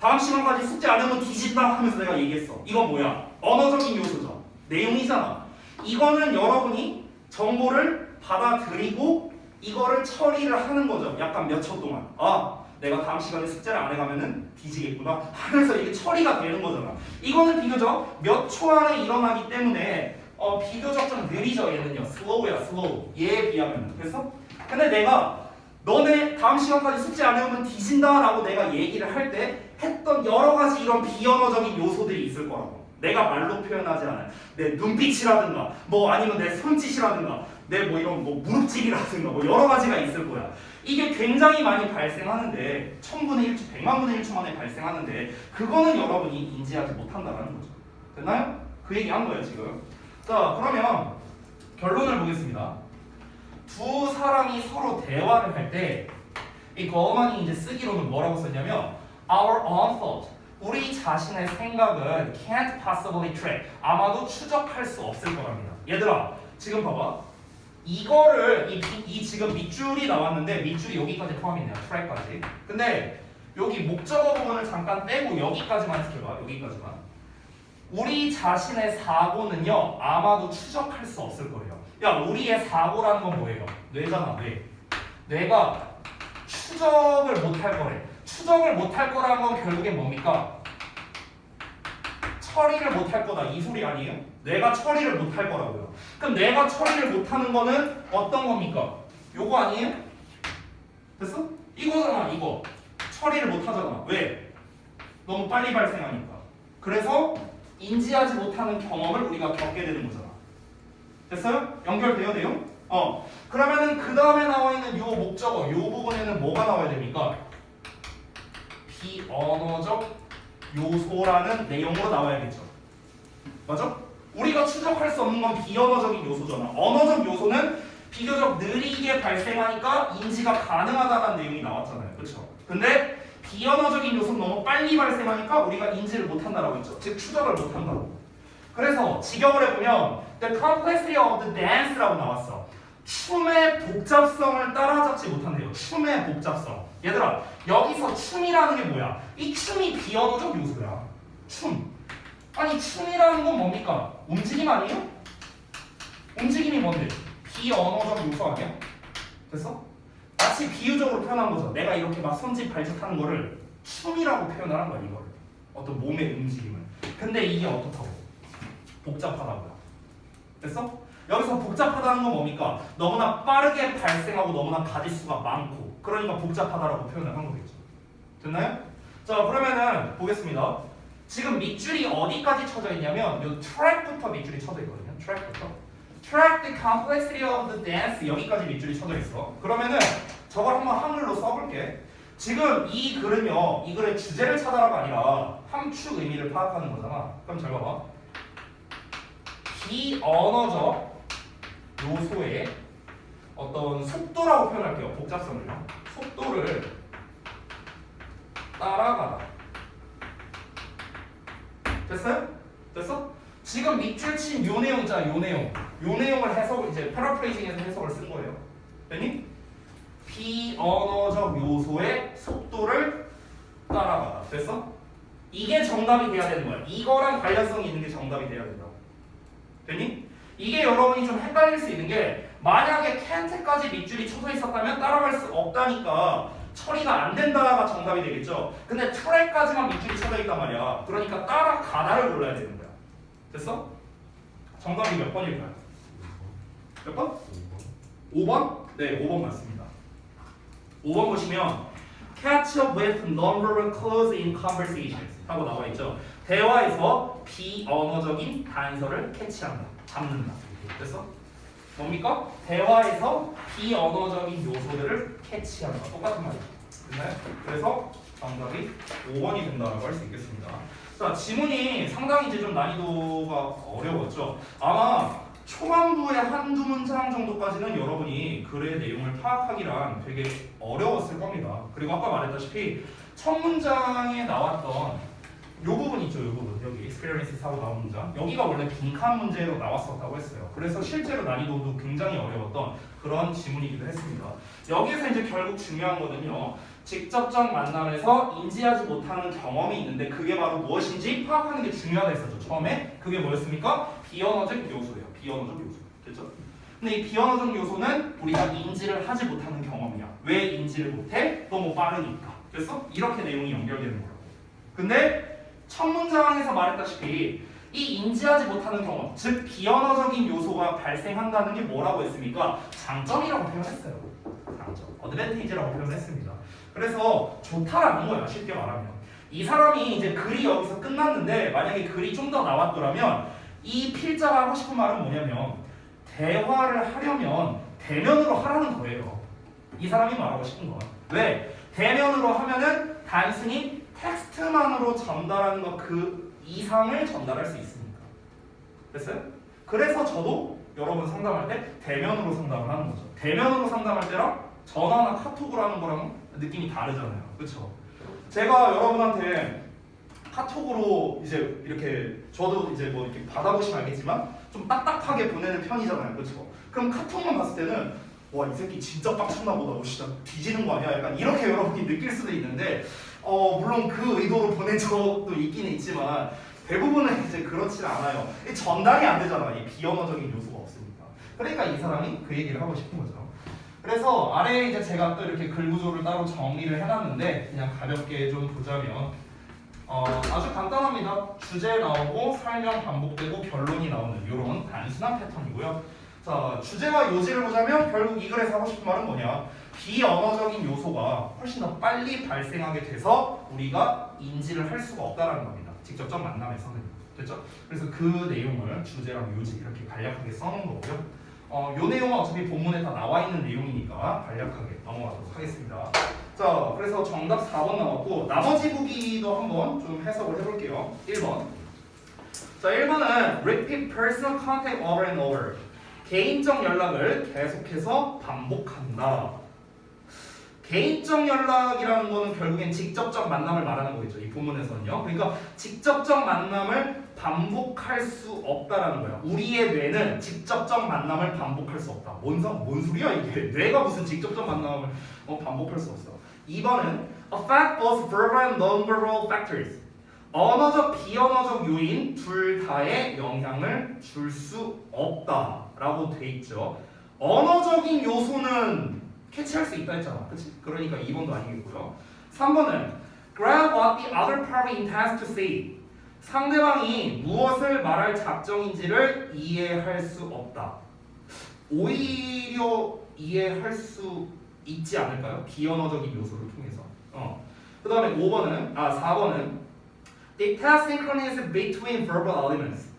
다음 시간까지 숙제 안 하면 뒤진다 하면서 내가 얘기했어. 이건 뭐야? 언어적인 요소죠. 내용이잖아. 이거는 여러분이 정보를 받아들이고 이거를 처리를 하는 거죠. 약간 몇 초 동안. 아, 내가 다음 시간에 숙제를 안 해가면은 뒤지겠구나 하면서 이게 처리가 되는 거잖아. 이거는 비교적 몇 초 안에 일어나기 때문에 비교적 좀 느리죠. 얘는요. 슬로우야, 슬로우. 얘에 비하면. 그래서 근데 내가 너네 다음 시간까지 숙제 안 해오면 뒤진다 라고 내가 얘기를 할 때 했던 여러 가지 이런 비언어적인 요소들이 있을 거라고. 내가 말로 표현하지 않아요. 내 눈빛이라든가 뭐 아니면 내 손짓이라든가 내 뭐 이런 뭐 무릎질이라든가 뭐 여러 가지가 있을 거야. 이게 굉장히 많이 발생하는데 1000분의 1초, 100만분의 1초 만에 발생하는데 그거는 여러분이 인지하지 못한다는 거죠. 됐나요? 그 얘기 한 거예요 지금. 자 그러면 결론을 보겠습니다. 두 사람이 서로 대화를 할 때 이 거만이 이제 쓰기로는 뭐라고 썼냐면 Our own thought 우리 자신의 생각은 can't possibly track 아마도 추적할 수 없을 거랍니다. 얘들아 지금 봐봐 이거를 이 지금 밑줄이 나왔는데 밑줄이 여기까지 포함이네요. track까지. 근데 여기 목적어 부분을 잠깐 빼고 여기까지만 해석해봐. 여기까지만. 우리 자신의 사고는요 아마도 추적할 수 없을 거예요. 야 우리의 사고라는 건 뭐예요? 뇌잖아. 뇌가 추적을 못할 거래. 추적을 못할 거라는 건 결국엔 뭡니까? 처리를 못할 거다 이 소리 아니에요? 뇌가 처리를 못할 거라고요. 그럼 뇌가 처리를 못하는 거는 어떤 겁니까? 요거 아니에요? 됐어? 이거잖아 이거. 처리를 못하잖아. 왜? 너무 빨리 발생하니까. 그래서 인지하지 못하는 경험을 우리가 겪게 되는 거잖아. 됐어요? 연결돼요? 돼요? 그러면은 그 다음에 나와 있는 요 목적어 요 부분에는 뭐가 나와야 됩니까? 비언어적 요소라는 내용으로 나와야겠죠. 맞아? 우리가 추적할 수 없는 건 비언어적인 요소잖아. 언어적 요소는 비교적 느리게 발생하니까 인지가 가능하다는 내용이 나왔잖아요. 그렇죠? 근데 비언어적인 요소는 너무 빨리 발생하니까 우리가 인지를 못한다라고 했죠. 즉 추적을 못한다고. 그래서 직역을 해보면 The complexity of the dance라고 나왔어. 춤의 복잡성을 따라잡지 못한대요. 춤의 복잡성. 얘들아 여기서 춤이라는 게 뭐야? 이 춤이 비언어적 요소야. 춤. 아니 춤이라는 건 뭡니까? 움직임 아니에요? 움직임이 뭔데? 비언어적 요소 아니야? 됐어? 마치 비유적으로 표현한 거죠. 내가 이렇게 막 손짓 발짓 하는 거를 춤이라고 표현하는 거야 이거를. 어떤 몸의 움직임을. 근데 이게 어떻다고? 복잡하다고요. 됐어? 여기서 복잡하다는 건 뭡니까? 너무나 빠르게 발생하고 너무나 가짓수가 많고 그러니까 복잡하다라고 표현을 한 거겠죠. 됐나요? 자 그러면은 보겠습니다. 지금 밑줄이 어디까지 쳐져 있냐면 요 track부터 밑줄이 쳐져 있거든요. track부터. track the complexity of the dance 여기까지 밑줄이 쳐져 있어. 그러면은 저걸 한번 한글로 써볼게. 지금 이 글은요 이 글의 주제를 찾아라가 아니라 함축 의미를 파악하는 거잖아. 그럼 잘 봐봐. 비언어적 요소의 어떤 속도라고 표현할게요. 복잡성을요. 속도를 따라가다. 됐어요? 됐어? 지금 밑줄 친 요 내용 있잖아. 요 내용. 요 내용을 해석 이제 패러프레이징해서 해석을 쓴 거예요. 됐니? 비언어적 요소의 속도를 따라가다. 됐어? 이게 정답이 돼야 되는 거야. 이거랑 관련성이 있는 게 정답이 돼야 된다고. 됐니? 이게 여러분이 좀 헷갈릴 수 있는 게 만약에 can't까지 밑줄이 쳐져 있었다면 따라갈 수 없다니까 처리가 안 된다가 정답이 되겠죠. 근데 track까지만 밑줄이 쳐져 있단 말이야. 그러니까 따라가다를 골라야 되는 거야. 됐어? 정답이 몇 번일까요? 몇 번? 5번? 네, 5번 맞습니다. 5번 보시면 catch up with non-verbal clues in conversations 하고 나와 있죠. 대화에서 비언어적인 단서를 캐치한다. 잡는다. 됐어? 뭡니까? 대화에서 비언어적인 요소들을 캐치한다. 똑같은 말이죠. 됐나요? 그래서 정답이 5번이 된다라고 할 수 있겠습니다. 자, 지문이 상당히 이제 좀 난이도가 어려웠죠. 아마 초반부의 한두 문장 정도까지는 여러분이 글의 내용을 파악하기란 되게 어려웠을 겁니다. 그리고 아까 말했다시피 첫 문장에 나왔던 요 부분 있죠, 요 부분. 여기 experience 하고 나온 문장. 여기가 원래 빈칸 문제로 나왔었다고 했어요. 그래서 실제로 난이도도 굉장히 어려웠던 그런 지문이기도 했습니다. 여기에서 이제 결국 중요한 거는요. 직접적 만남에서 인지하지 못하는 경험이 있는데 그게 바로 무엇인지 파악하는 게 중요하다 했었죠. 처음에 그게 뭐였습니까? 비언어적 요소예요. 비언어적 요소. 됐죠? 근데 이 비언어적 요소는 우리가 인지를 하지 못하는 경험이야. 왜 인지를 못해? 너무 빠르니까. 됐어? 이렇게 내용이 연결되는 거라고. 근데 첫 문장에서 말했다시피 이 인지하지 못하는 경험, 즉 비언어적인 요소가 발생한다는 게 뭐라고 했습니까? 장점이라고 표현했어요. 장점, 어드밴티지라고 표현했습니다. 그래서 좋다라는 거야, 쉽게 말하면. 이 사람이 이제 글이 여기서 끝났는데 만약에 글이 좀 더 나왔더라면 이 필자가 하고 싶은 말은 뭐냐면 대화를 하려면 대면으로 하라는 거예요. 이 사람이 말하고 싶은 건. 왜? 대면으로 하면은 단순히 텍스트만으로 전달하는 것 그 이상을 전달할 수 있으니까. 됐어요? 그래서 저도 여러분 상담할 때 대면으로 상담을 하는 거죠. 대면으로 상담할 때랑 전화나 카톡으로 하는 거랑 느낌이 다르잖아요. 그렇죠? 제가 여러분한테 카톡으로 이제 이렇게 저도 이제 뭐 이렇게 받아보시면 알겠지만 좀 딱딱하게 보내는 편이잖아요. 그렇죠? 그럼 카톡만 봤을 때는 와, 이 새끼 진짜 빡쳤나 보다. 진짜 뒤지는 거 아니야? 약간 이렇게 여러분이 느낄 수도 있는데 물론 그 의도로 보낸 적도 있기는 있지만 대부분은 이제 그렇진 않아요. 전달이 안 되잖아. 이 비언어적인 요소가 없으니까. 그러니까 이 사람이 그 얘기를 하고 싶은 거죠. 그래서 아래에 이제 제가 또 이렇게 글 구조를 따로 정리를 해놨는데 그냥 가볍게 좀 보자면 아주 간단합니다. 주제 나오고 설명 반복되고 결론이 나오는 이런 단순한 패턴이고요. 자, 주제와 요지를 보자면 결국 이 글에서 하고 싶은 말은 뭐냐? 비언어적인 요소가 훨씬 더 빨리 발생하게 돼서 우리가 인지를 할 수가 없다는 겁니다. 직접적 만남에서는. 됐죠? 그래서 그 내용을 주제랑 요지 이렇게 간략하게 써놓은 거고요. 요 내용은 어차피 본문에 다 나와 있는 내용이니까 간략하게 넘어가도록 하겠습니다. 자, 그래서 정답 4번 나왔고 나머지 보기도 한번 좀 해석을 해볼게요. 1번. 자, 1번은 repeat personal contact over and over. 개인적 연락을 계속해서 반복한다. 개인적 연락이라는 거는 결국엔 직접적 만남을 말하는 거겠죠. 이 본문에서는요. 그러니까 직접적 만남을 반복할 수 없다라는 거야. 우리의 뇌는 직접적 만남을 반복할 수 없다. 뭔 소리야 이게? 뇌가 무슨 직접적 만남을 반복할 수 없어. 2번은 affect both verbal and non-verbal factors. 언어적, 비언어적 요인 둘 다에 영향을 줄 수 없다라고 돼 있죠. 언어적인 요소는 캐치할 수 있다 했잖아. 그치? 그러니까 2번도 아니겠고요. 3번은 grab what the other party intends to say. 상대방이 무엇을 말할 작정인지를 이해할 수 없다. 오히려 이해할 수 있지 않을까요? 비언어적인 요소를 통해서. 그 다음에 4번은 detect synchronism between verbal elements.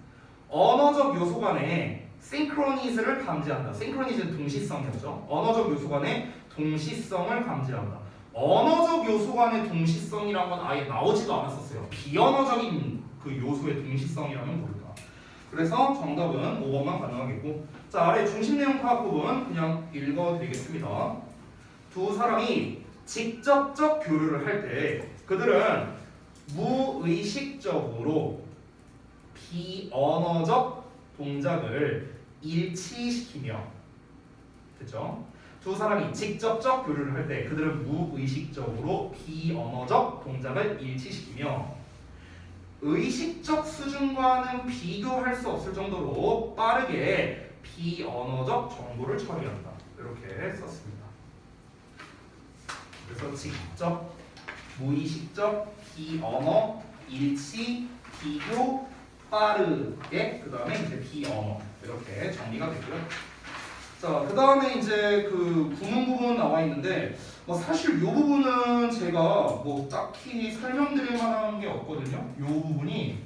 언어적 요소 간에 synchronism을 감지한다. synchronism 동시성이었죠. 언어적 요소 간의 동시성을 감지한다. 언어적 요소 간의 동시성이란 건 아예 나오지도 않았었어요. 비언어적인 그 요소의 동시성이라면 뭘까? 그래서 정답은 5번만 가능하겠고, 자, 아래 중심 내용 파악 부분 그냥 읽어드리겠습니다. 두 사람이 직접적 교류를 할 때 그들은 무의식적으로 비언어적 동작을 일치시키며, 됐죠? 두 사람이 직접적 교류를 할 때 그들은 무의식적으로 비언어적 동작을 일치시키며 의식적 수준과는 비교할 수 없을 정도로 빠르게 비언어적 정보를 처리한다. 이렇게 썼습니다. 그래서 직접, 무의식적, 비언어, 일치, 비교, 빠르게, 그 다음에 이제 비언어 이렇게 정리가 되고요. 자, 그 다음에 이제 그 구문 부분 나와 있는데 사실 이 부분은 제가 딱히 설명드릴 만한 게 없거든요. 이 부분이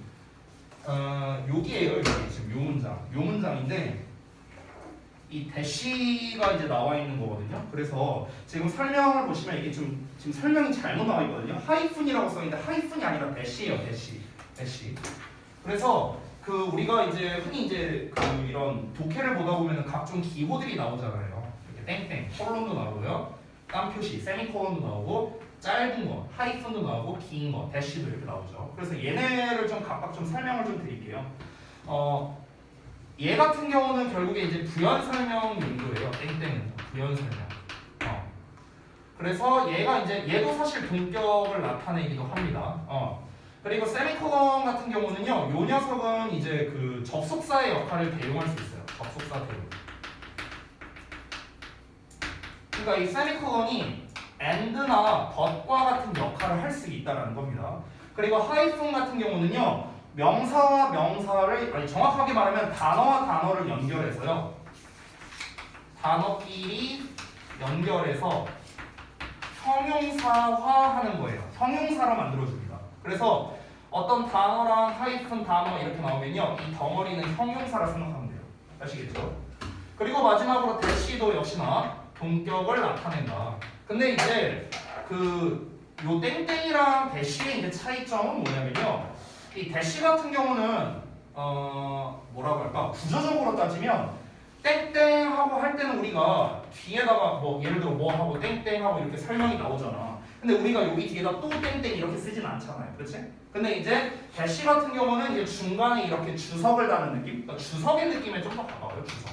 여기에요. 여기 지금 요 문장인데 이 대시가 이제 나와 있는 거거든요. 그래서 지금 설명을 보시면 이게 지금 설명이 잘못 나와 있거든요. 하이픈이라고 써 있는데 하이픈이 아니라 대시예요. 대시. 그래서 그 우리가 이제 흔히 이제 그 이런 독해를 보다 보면은 각종 기호들이 나오잖아요. 이렇게 땡땡, 콜론도 나오고요, 깜표시, 세미콜론도 나오고, 짧은 거, 하이픈도 나오고, 긴 거, 대시도 이렇게 나오죠. 그래서 얘네를 좀 각각 좀 설명을 좀 드릴게요. 얘 같은 경우는 결국에 이제 부연 설명 용도예요. 땡땡은 부연 설명. 그래서 얘가 이제 얘도 사실 동격을 나타내기도 합니다. 그리고 세미콜론 같은 경우는요, 요 녀석은 이제 그 접속사의 역할을 대용할 수 있어요. 접속사 대용. 그러니까 이 세미콜론이 and나 but과 같은 역할을 할 수 있다는 겁니다. 그리고 하이픈 같은 경우는요, 명사와 명사를, 정확하게 말하면 단어와 단어를 연결해서요, 단어끼리 연결해서 형용사화하는 거예요. 형용사로 만들어줍니다. 그래서 어떤 단어랑 하이픈 단어 이렇게 나오면요, 이 덩어리는 형용사라 생각하면 돼요. 아시겠죠? 그리고 마지막으로 대시도 역시나 동격을 나타낸다. 근데 이제 요 땡땡이랑 대시의 이제 차이점은 뭐냐면요, 이 대시 같은 경우는 뭐라고 할까, 구조적으로 따지면 땡땡하고 할 때는 우리가 뒤에다가 뭐 예를 들어 뭐 하고 땡땡하고 이렇게 설명이 나오잖아. 근데 우리가 여기 뒤에다 또 땡땡 이렇게 쓰진 않잖아요, 그렇지? 근데 이제 대시 같은 경우는 이제 중간에 이렇게 주석을 다는 느낌, 그러니까 주석의 느낌에 좀 더 가까워요, 주석.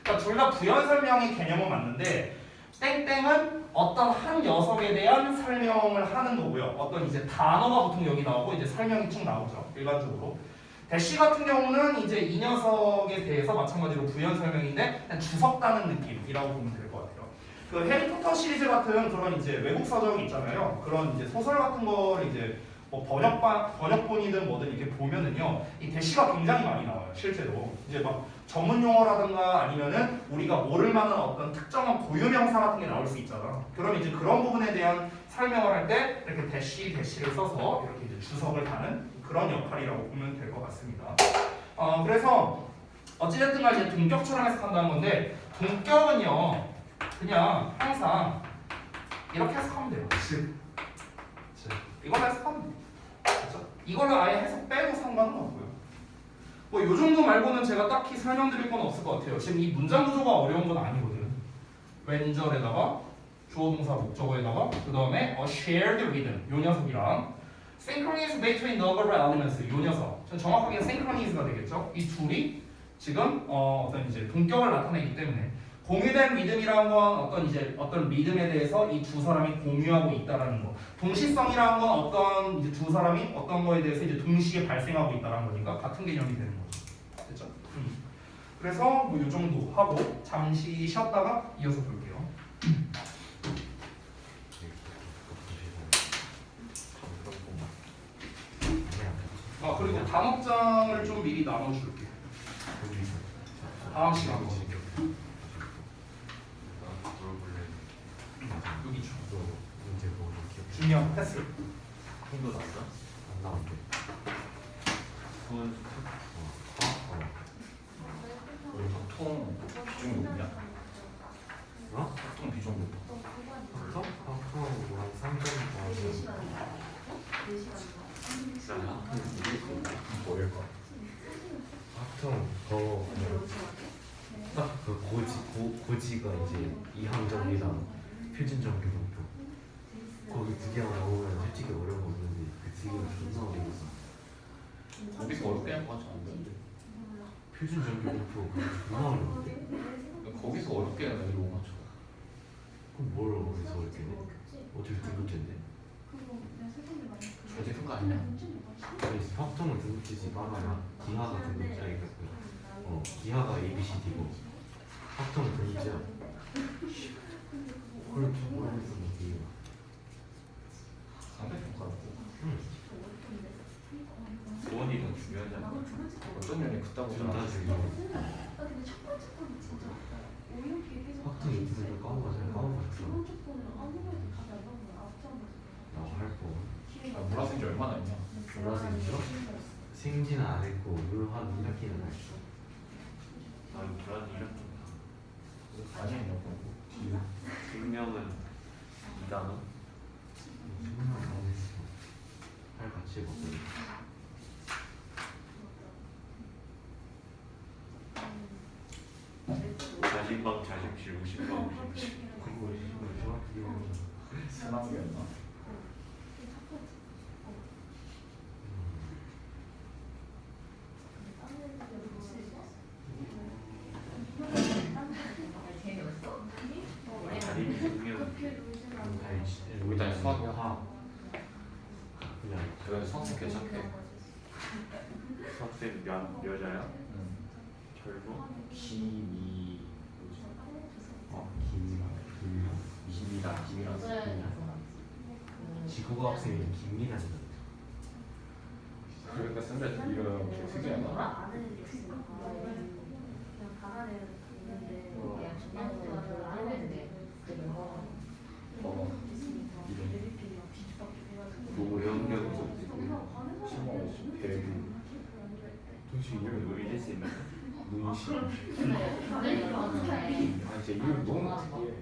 그러니까 둘 다 부연 설명의 개념은 맞는데 땡땡은 어떤 한 녀석에 대한 설명을 하는 거고요. 어떤 이제 단어가 보통 여기 나오고 이제 설명이 쭉 나오죠, 일반적으로. 대시 같은 경우는 이제 이 녀석에 대해서 마찬가지로 부연 설명인데 그냥 주석 따는 느낌이라고 보면 될 것 같아요. 그 해리포터 시리즈 같은 그런 이제 외국 서적이 있잖아요. 그런 이제 소설 같은 거를 이제 뭐 번역본이든 뭐든 이렇게 보면은요, 이 대시가 굉장히 많이 나와요, 실제로. 이제 막 전문 용어라든가 아니면은 우리가 모를 만한 어떤 특정한 고유명사 같은 게 나올 수 있잖아. 그럼 이제 그런 부분에 대한 설명을 할 때 이렇게 대시를 써서 이렇게 이제 주석을 다는 그런 역할이라고 보면 될 것 같습니다. 그래서 어찌됐든 간에 이제 동격처럼 해석한다는 건데, 동격은요 그냥 항상 이렇게 해석하면 돼요. 이걸로 해석하면 돼요. 그렇죠? 이걸로 아예 해석 빼도 상관은 없고요. 뭐 요 정도 말고는 제가 딱히 설명드릴 건 없을 것 같아요. 지금 이 문장 구조가 어려운 건 아니거든. 왼절에다가 주어 동사 목적어에다가 그 다음에 a shared rhythm 요 녀석이랑 synchronize between number elements 요 녀석. 정확하게 synchronize가 되겠죠. 이 둘이 지금 어떤 이제 동격을 나타내기 때문에 공유된 리듬이라는 건 어떤 리듬에 대해서 이 두 사람이 공유하고 있다라는 거. 동시성이라는 건 어떤 이제 두 사람이 어떤 거에 대해서 이제 동시에 발생하고 있다라는 거니까 같은 개념이 되는 거죠. 됐죠? 그래서 뭐 이 정도 하고 잠시 쉬었다가 이어서 볼게요. 그리고 단어장을 좀 미리 나눠줄게. 다음 시간 거. 여기 줘. 중요한 패스. 힘도 났어? 안 나온대. 우리 보통 비중 높냐? 어? 보통 비중 높아. 그래서 학교랑 상점 뭐일 거? 학점 딱그 고지가 이제 이항점이랑 표준점 교동표 거기 두 개만 나오면 솔직히 어려운 거 없는데 그 두 개가 존나 어려웠어. 거기서 어렵게 할 거 같지 않은데? 표준점 교동표 그거 존나 어려운데. 거기서 어렵게 해야 애들 못 맞춰. 그럼 뭘 어디서 어렵게 해? 어차피 등급제인데. 절대 큰거 아니야? 아니 학점은 등급제지 말아야 기하가 등급제니까 기하가 ABCD고 학점은 등급제야. 그걸 모르겠어 뭐 상대평가라고. 응. 수원이 더 중요하지 않아? 어떤 면이 그따고 둘 다 중요해. 학점 인터넷을 까먹어서 까먹었어. 나할 거. 몰아쓴 지 얼마나 있냐? 몰아생죠? 생지는 안 했고 한 1학기는 했어. 나는 불안이 1학기 많이 했냐고. 생명은 2단원 생각 안 했어. 할 가치가 없어. 자신방 자식실 50방 50실 그거 정확히 스나무였나? 자립 생명 우리 다 수학이야. 그냥 그래 수학은 괜찮게. 수학생 여자야? 결국 김이 김이랑 지구과 학생이 김민아잖아. 그러니까 선배 이름 특이하다. 너무 연결이 없어. 아 이제 이름 너무 특이해.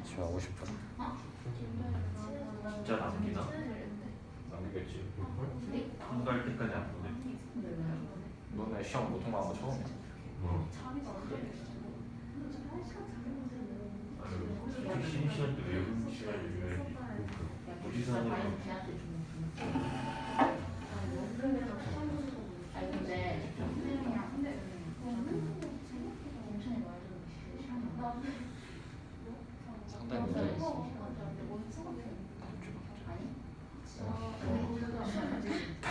집에 가고 싶어. 진짜 남기나? 남기겠지. 통과할 때까지 안 보내. 너네 시험 못 통과한 거 처음이야? 어. 아니 쉬는 시간 때 외우는 시간을 유해야지. 고지서는 아니 근데 상당히 문제 있어.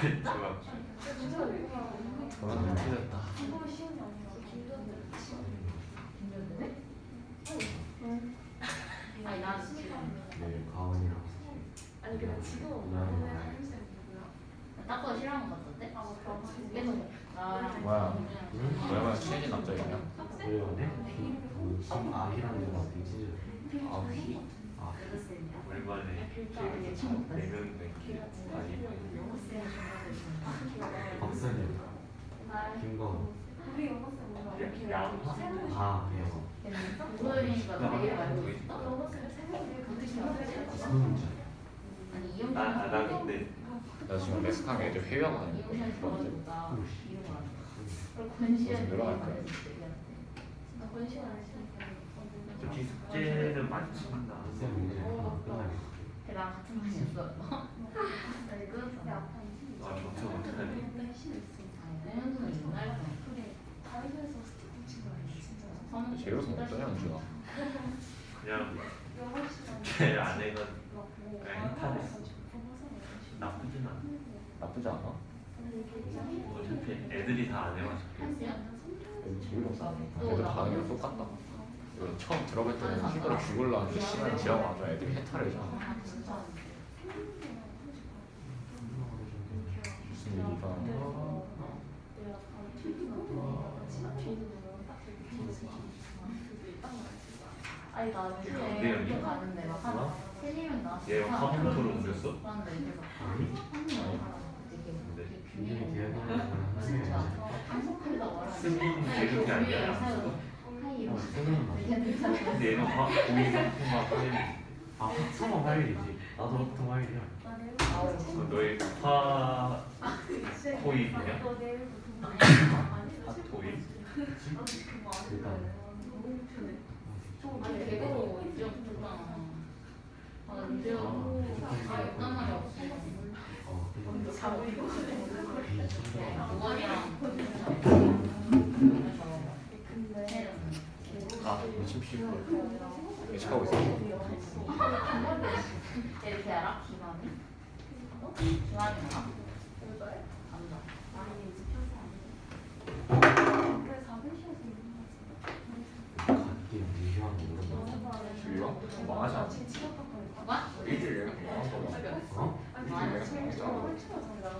제가 저는 틀렸다. 아니 난 지금 네, 가은이랑 아니 근데 지금 나는 닦고 싫어하는 것 같던데? 그래서 나랑 뭐야? 너야말로 친해진 남자이냐? 그래요? 김아희라는 애가 되게 아휘? 아, 오랜만에 제일 내면 된게 아니 박선일, 김건, 양 아, 그래요. 그러니까 너 얘를 알고 있어? 무슨 문제? 아니 이용 나 근데 나 지금 레스탕 애들 회의하고 다니는 거 이용샷 같은데? 보니까 이런 거 그리고 권시현 늘어날 거야. 나 권시가 안 했으니까 솔직히 숙제는 많이 친다. 쌤 이제 끝나겠다. 걔랑 같은 반이었어. 아니 끊었잖아. 아 저한테 어떡하지? 내년도는 이날 거. 다이소에서 스티커 친거 아니야 진짜 제로서 어떠냐 은준아? 그냥 영어 시간 제 아내가 그렇고 그냥 힙하네. 나쁘진 않아. 나쁘지 않아? 어차피 애들이 다 안 해가지고. 애들 재미없어. 애들 반응이랑 똑같다. 이거 처음 들어갈 때는 힘들어 죽을라 하는데 시간이 지나고 나서 애들이 해탈해잖아. 무슨 얘기가? 아니 나 근데 요즘에 여기 학교 가는데 막한 3-4명 나왔어. 얘 카운터로 옮겼어? 그런데 그래서 이름이 대학이라는 진짜 하나는 방송하려고 말하는 승인 계급이 아니야. 하이로 쌤은 맞아. 근데 얘는 고위 상품하고 아, 학통은 화요일이지. 나도 학통 화요일이야. 너의 토익이냐? 너 내일부터 토익? 일단 아니 개그로 이제 좋잖아. 아 이제 어떤 말이 없어. 그거랑 아, 미친 피부. 왜 차고 있어? 이렇게 알아? 기만이? 기만이 알아? 남자. 그래 400시에서 갓게 무시한 거 모른다. 주의와? 망하지 않아. 누가? 일주일 내내 망한 거야. 어? 일주일 내내 망했잖아.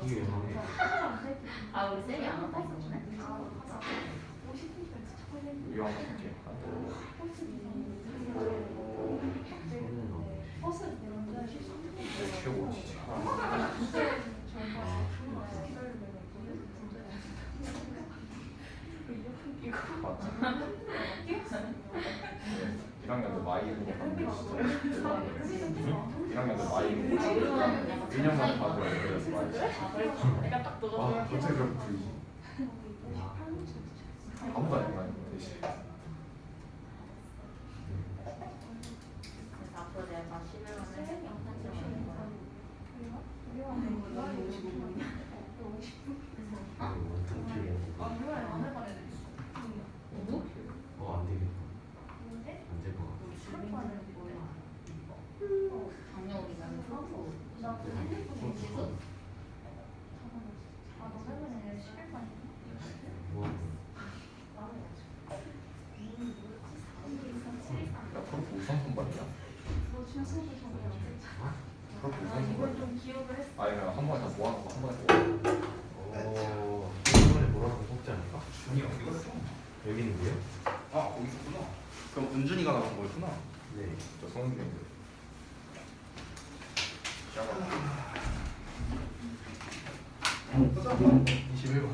이게 왜 망해? 아 우리 쌤이 안 왔다 했었네. 이왕 할게. 서른은 안 돼. 버스 내려오는데 내 최고지. 맞지? 1학년도 마이 입는 거 봤는데 진짜 1학년도 마이 입는 거 진짜 1년만 봐도 그래서 마이 내가 딱 너가 아 갑자기 그렇게 보이지 아무도 안 입는 대신 그래서 앞으로 내가 다 11월에 영탄처럼 하는 거야. 아니, 원탄 필요해. 누구? 안 되겠다. 안 될 것 같아. 작년 우리 나는 프로포. 뭐, 야 프로포 우선 선발이야? 프로포 우선 선발 좀 기억을 했어. 아니 그냥 한 번에 다 모아놓고 한 번에 모아 이번에 뭐라고 뽑지 않을까? 준이 어디 갔어? 여기 있는데요? 아 거기 있구나. 그럼 은준이가 나온 거였구나. 네. 저 성훈이인데 보자. 21번.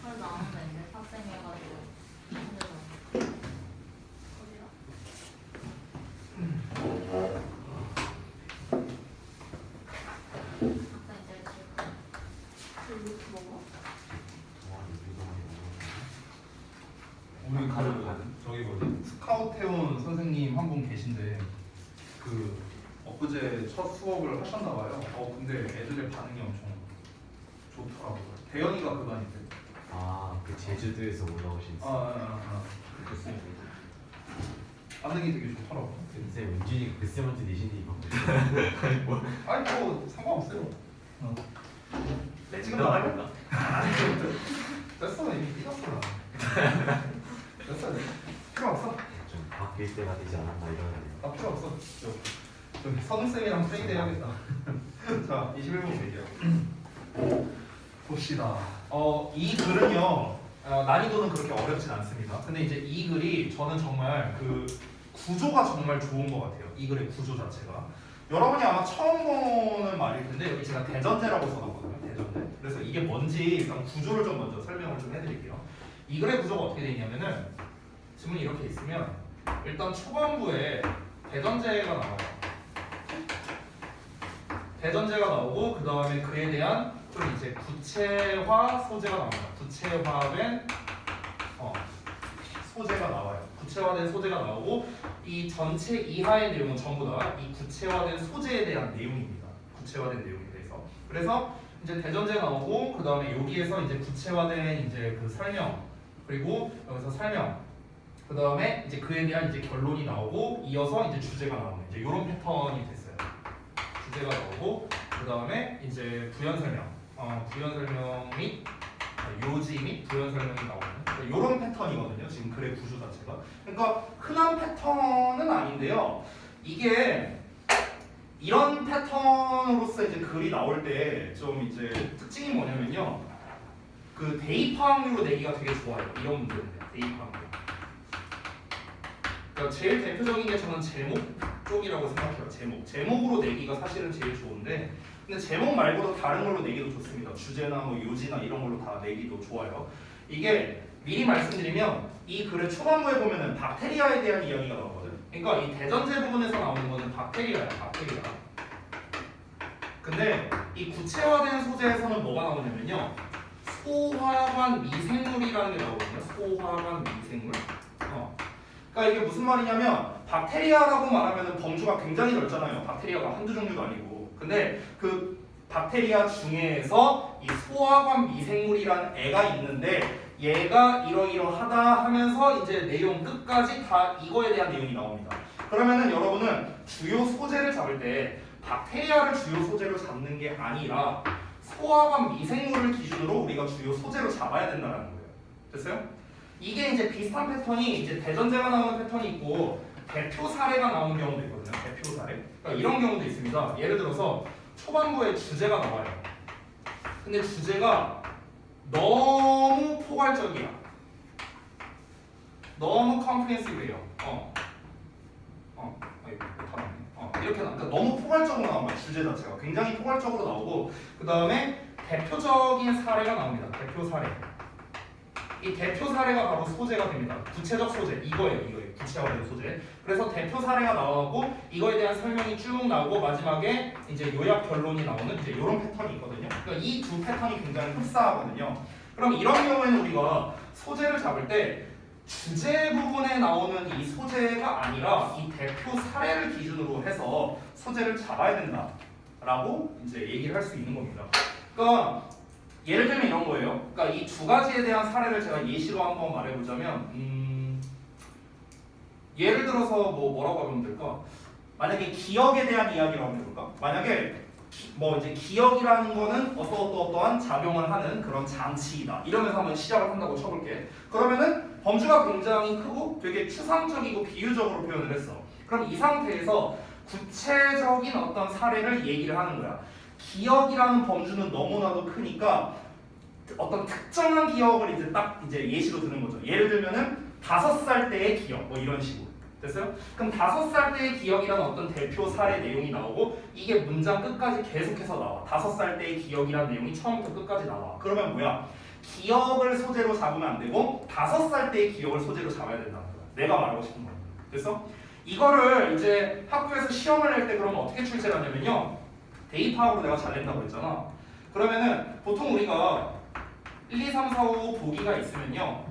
헐 나오는데 이제 학생해가지고 힘들어. 학생 제일 싫고. 이렇게 먹어? 우리 저기 뭐지 스카우트 해온 선생님 한 분 계신데 그 엊그제 첫 수업을 하셨나 봐요. 근데 애들의 반응이 엄청 좋더라고요. 대현이가 그 반인데. 아그 제주도에서 올라오신 반응이 되게 좋더라고. 쌤 은준이가 그 쌤한테 내신데 이거 아니 뭐 상관없어요. 지금 나갈까? 됐어 이미 삐졌어 나. 됐어 필요 없어. 좀 바뀔 때가 되지 않았나 이런 아 필요 없어. 좀 선우쌤이랑 트레이드 해야겠다. 자 21번 볼게요. 봅시다. 이 글은요 난이도는 그렇게 어렵진 않습니다. 근데 이제 이 글이 저는 정말 그 구조가 정말 좋은 것 같아요. 이 글의 구조 자체가. 여러분이 아마 처음 보는 말일 텐데 여기 제가 대전제라고 써놨거든요. 대전제. 그래서 이게 뭔지 일단 구조를 좀 먼저 설명을 좀 해드릴게요. 이 글의 구조가 어떻게 되어 있냐면은 지문이 이렇게 있으면 일단 초반부에 대전제가 나와요. 대전제가 나오고 그 다음에 그에 대한 좀 이제 구체화 소재가 나옵니다. 구체화된 소재가 나와요. 구체화된 소재가 나오고 이 전체 이하의 내용은 전부 다 이 구체화된 소재에 대한 내용입니다. 구체화된 내용에 대해서. 그래서 이제 대전제 나오고 그 다음에 여기에서 이제 구체화된 이제 그 설명 그리고 여기서 설명 그 다음에 이제 그에 대한 이제 결론이 나오고 이어서 이제 주제가 나오는 이제 이런 패턴이 됐어요. 주제가 나오고 그 다음에 이제 부연 설명, 부연 설명 및 요지 및 부연 설명이 나오는 이런 패턴이거든요. 지금 글의 구조 자체가. 그러니까 흔한 패턴은 아닌데요. 이게 이런 패턴으로서 이제 글이 나올 때 좀 이제 특징이 뭐냐면요. 그 대입항으로 내기가 되게 좋아요. 이런 문제는 대입항으로. 그러니까 제일 대표적인 게 저는 제목 쪽이라고 생각해요. 제목으로 내기가 사실은 제일 좋은데 근데 제목 말고도 다른 걸로 내기도 좋습니다. 주제나 뭐 요지나 이런 걸로 다 내기도 좋아요. 이게 미리 말씀드리면 이 글의 초반부에 보면은 박테리아에 대한 이야기가 나오거든. 그러니까 이 대전제 부분에서 나오는 거는 박테리아야, 박테리아. 근데 이 구체화된 소재에서는 뭐가 나오냐면요. 소화관 미생물이라는 게 나오거든요. 소화관 미생물. 그러니까 이게 무슨 말이냐면 박테리아라고 말하면 범주가 굉장히 넓잖아요. 박테리아가 한두 종류도 아니고. 근데 그 박테리아 중에서 이 소화관 미생물이라는 애가 있는데 얘가 이러이러하다 하면서 이제 내용 끝까지 다 이거에 대한 내용이 나옵니다. 그러면은 여러분은 주요 소재를 잡을 때 박테리아를 주요 소재로 잡는 게 아니라 소화관 미생물을 기준으로 우리가 주요 소재로 잡아야 된다는 거예요. 됐어요? 이게 이제 비슷한 패턴이 이제 대전제가 나오는 패턴이 있고 대표 사례가 나오는 경우도 있거든요. 대표 사례. 그러니까 이런 경우도 있습니다. 예를 들어서 초반부에 주제가 나와요. 근데 주제가 너무 포괄적이야. 너무 컴프리헨시브해요. 이렇게 그러니까 너무 포괄적으로 나옵니다. 주제 자체가 굉장히 포괄적으로 나오고 그 다음에 대표적인 사례가 나옵니다. 대표 사례. 이 대표 사례가 바로 소재가 됩니다. 구체적 소재 이거예요. 구체화된 소재. 그래서 대표 사례가 나오고 이거에 대한 설명이 쭉 나오고 마지막에 이제 요약 결론이 나오는 이제 이런 패턴이 있거든요. 그러니까 이 두 패턴이 굉장히 흡사하거든요. 그럼 이런 경우에는 우리가 소재를 잡을 때 주제 부분에 나오는 이 소재가 아니라 이 대표 사례를 기준으로 해서 소재를 잡아야 된다라고 이제 얘기를 할 수 있는 겁니다. 그러니까 예를 들면 이런 거예요. 그러니까 이 두 가지에 대한 사례를 제가 예시로 한번 말해보자면 예를 들어서 뭐라고 하면 될까? 만약에 기억에 대한 이야기를 한번 해볼까? 만약에 뭐 이제 기억이라는 거는 어떠한 작용을 하는 그런 장치이다. 이러면서 한번 시작을 한다고 쳐볼게. 그러면은 범주가 굉장히 크고 되게 추상적이고 비유적으로 표현을 했어. 그럼 이 상태에서 구체적인 어떤 사례를 얘기를 하는 거야. 기억이라는 범주는 너무나도 크니까 어떤 특정한 기억을 이제 딱 이제 예시로 드는 거죠. 예를 들면은 5살 때의 기억 뭐 이런 식으로. 됐어요? 그럼 5살 때의 기억이라는 어떤 대표 사례 내용이 나오고 이게 문장 끝까지 계속해서 나와. 5살 때의 기억이라는 내용이 처음부터 끝까지 나와. 그러면 뭐야? 기억을 소재로 잡으면 안 되고 5살 때의 기억을 소재로 잡아야 된다는 거야. 내가 말하고 싶은 거야. 됐어? 이거를 이제 학교에서 시험을 낼 때 그러면 어떻게 출제를 하냐면요. 대입학으로 내가 잘 낸다고 했잖아. 그러면은 보통 우리가 1, 2, 3, 4, 5 보기가 있으면요.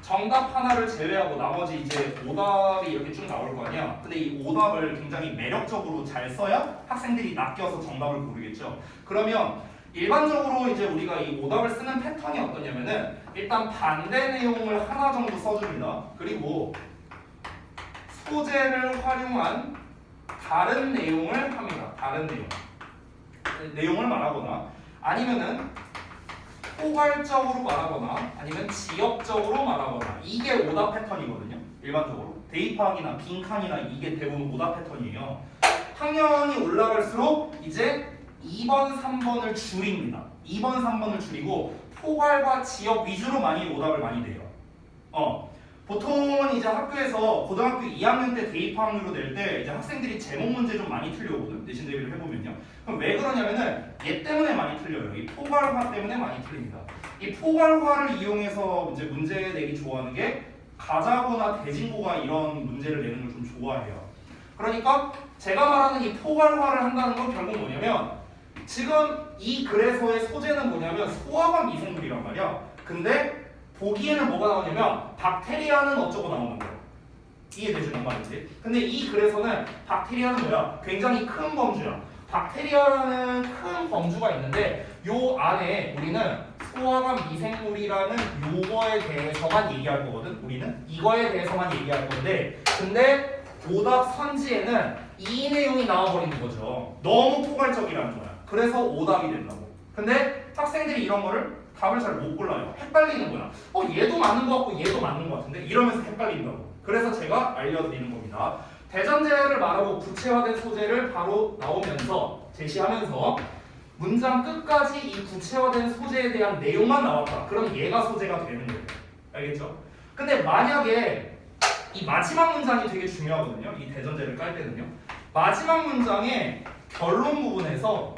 정답 하나를 제외하고 나머지 이제 오답이 이렇게 쭉 나올 거 아니야. 근데 이 오답을 굉장히 매력적으로 잘 써야 학생들이 낚여서 정답을 고르겠죠. 그러면 일반적으로 이제 우리가 이 오답을 쓰는 패턴이 어떠냐면은 일단 반대 내용을 하나 정도 써줍니다. 그리고 소재를 활용한 다른 내용을 합니다. 다른 내용을 말하거나 아니면은 포괄적으로 말하거나 아니면 지역적으로 말하거나 이게 오답 패턴이거든요. 일반적으로 대입학이나 빈칸이나 이게 대부분 오답 패턴이에요. 학년이 올라갈수록 이제 2번, 3번을 줄입니다. 2번, 3번을 줄이고 포괄과 지역 위주로 많이 오답을 많이 내요. 보통은 이제 학교에서 고등학교 2학년 때 대입학률로 낼 때 이제 학생들이 제목 문제 좀 많이 틀려오거든. 내신 대비를 해보면요. 그럼 왜 그러냐면은 얘 때문에 많이 틀려요. 이 포괄화 때문에 많이 틀립니다. 이 포괄화를 이용해서 이제 문제 내기 좋아하는 게 가자고나 대진고가 이런 문제를 내는 걸 좀 좋아해요. 그러니까 제가 말하는 이 포괄화를 한다는 건 결국 뭐냐면 지금 이 글에서의 소재는 뭐냐면 소화관 미생물이란 말이야. 근데 보기에는 뭐가 나오냐면 박테리아는 어쩌고 나오는 거예요. 이해되지 뭔 말인지. 근데 이 글에서는 박테리아는 뭐야? 굉장히 큰 범주야. 박테리아라는 큰 범주가 있는데 요 안에 우리는 소화관 미생물이라는 요거에 대해서만 얘기할 거거든. 우리는 이거에 대해서만 얘기할 건데 근데 오답 선지에는 이 내용이 나와버리는 거죠. 너무 포괄적이라는 거야. 그래서 오답이 된다고. 근데 학생들이 이런 거를 답을 잘 못 골라요. 헷갈리는 거야. 얘도 맞는 거 같고 얘도 맞는 거 같은데 이러면서 헷갈린다고. 그래서 제가 알려드리는 겁니다. 대전제를 말하고 구체화된 소재를 바로 나오면서 제시하면서 문장 끝까지 이 구체화된 소재에 대한 내용만 나왔다. 그럼 얘가 소재가 되는 거예요. 알겠죠? 근데 만약에 이 마지막 문장이 되게 중요하거든요. 이 대전제를 깔 때는요. 마지막 문장의 결론 부분에서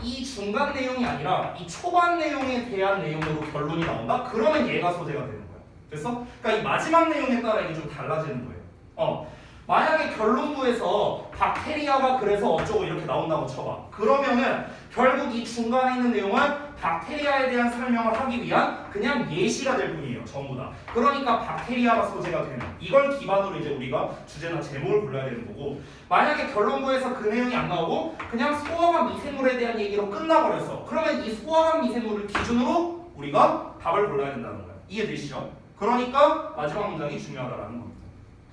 이 중간 내용이 아니라 이 초반 내용에 대한 내용으로 결론이 나온다? 그러면 얘가 소재가 되는 거야. 됐어? 그러니까 이 마지막 내용에 따라 이게 좀 달라지는 거예요. 만약에 결론부에서 박테리아가 그래서 어쩌고 이렇게 나온다고 쳐봐. 그러면은 결국 이 중간에 있는 내용은 박테리아에 대한 설명을 하기 위한 그냥 예시가 될 뿐이에요. 전부 다. 그러니까 박테리아가 소재가 되는 이걸 기반으로 이제 우리가 주제나 제목을 골라야 되는 거고 만약에 결론부에서 그 내용이 안 나오고 그냥 소화관 미생물에 대한 얘기로 끝나버렸어. 그러면 이 소화관 미생물을 기준으로 우리가 답을 골라야 된다는 거야. 이해되시죠? 그러니까 마지막 문장이 중요하다라는 겁니다.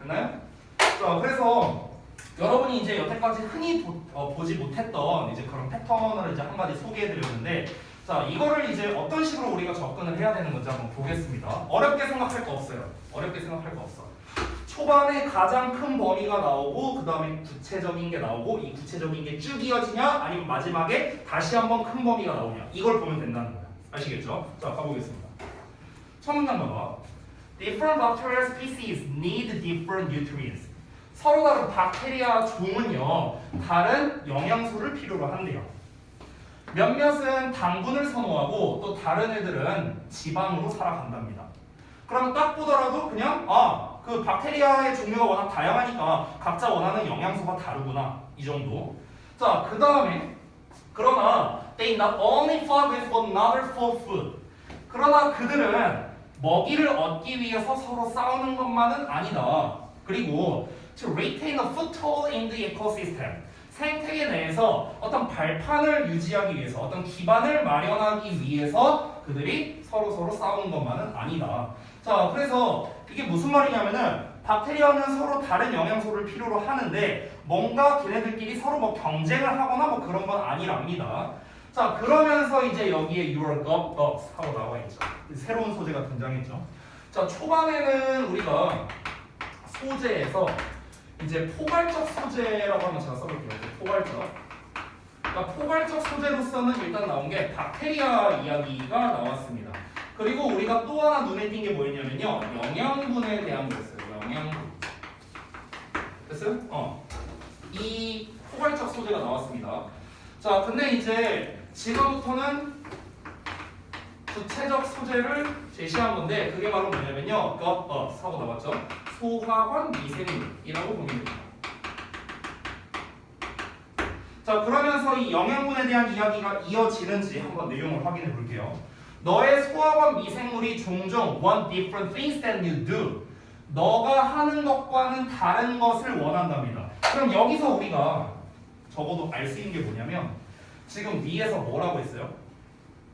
됐나요? 자, 그래서 여러분이 이제 여태까지 흔히 보지 못했던 이제 그런 패턴을 이제 한 가지 소개해드렸는데, 자, 이거를 이제 어떤 식으로 우리가 접근을 해야 되는 건지 한번 보겠습니다. 어렵게 생각할 거 없어요. 어렵게 생각할 거 없어. 초반에 가장 큰 범위가 나오고 그 다음에 구체적인 게 나오고 이 구체적인 게 쭉 이어지냐 아니면 마지막에 다시 한번 큰 범위가 나오냐 이걸 보면 된다는 거야. 아시겠죠? 자, 가보겠습니다. 첫 문장 봐봐. Different bacterial species need different nutrients. 서로 다른 박테리아 종은요 다른 영양소를 필요로 한대요. 몇몇은 당분을 선호하고 또 다른 애들은 지방으로 살아간답니다. 그러면 딱 보더라도 그냥 그 박테리아의 종류가 워낙 다양하니까 각자 원하는 영양소가 다르구나 이 정도. 자, 그 다음에 그러나 they not only fought with one another for food. 그러나 그들은 먹이를 얻기 위해서 서로 싸우는 것만은 아니다. 그리고 to retain a foothold in the ecosystem. 생태계 내에서 어떤 발판을 유지하기 위해서 어떤 기반을 마련하기 위해서 그들이 서로 싸우는 것만은 아니다. 자, 그래서 이게 무슨 말이냐면은 박테리아는 서로 다른 영양소를 필요로 하는데 뭔가 걔네들끼리 서로 뭐 경쟁을 하거나 뭐 그런 건 아니랍니다. 자, 그러면서 이제 여기에 your dogs 하고 나와 있죠. 새로운 소재가 등장했죠. 자, 초반에는 우리가 소재에서 이제 포괄적 소재라고 하면 제가 써볼게요. 포괄적. 그러니까 포괄적 소재로서는 일단 나온 게 박테리아 이야기가 나왔습니다. 그리고 우리가 또 하나 눈에 띈 게 뭐였냐면요. 영양분에 대한 거였어요. 영양분. 됐어요? 이 포괄적 소재가 나왔습니다. 자, 근데 이제 지금부터는 구체적 소재를 제시한 건데 그게 바로 뭐냐면요. 하고 나왔죠. 소화관 미생물이라고 보면 됩니다. 자, 그러면서 이 영양분에 대한 이야기가 이어지는지 한번 내용을 확인해 볼게요. 너의 소화관 미생물이 종종 want different things than you do. 너가 하는 것과는 다른 것을 원한답니다. 그럼 여기서 우리가 적어도 알 수 있는 게 뭐냐면 지금 위에서 뭐라고 했어요?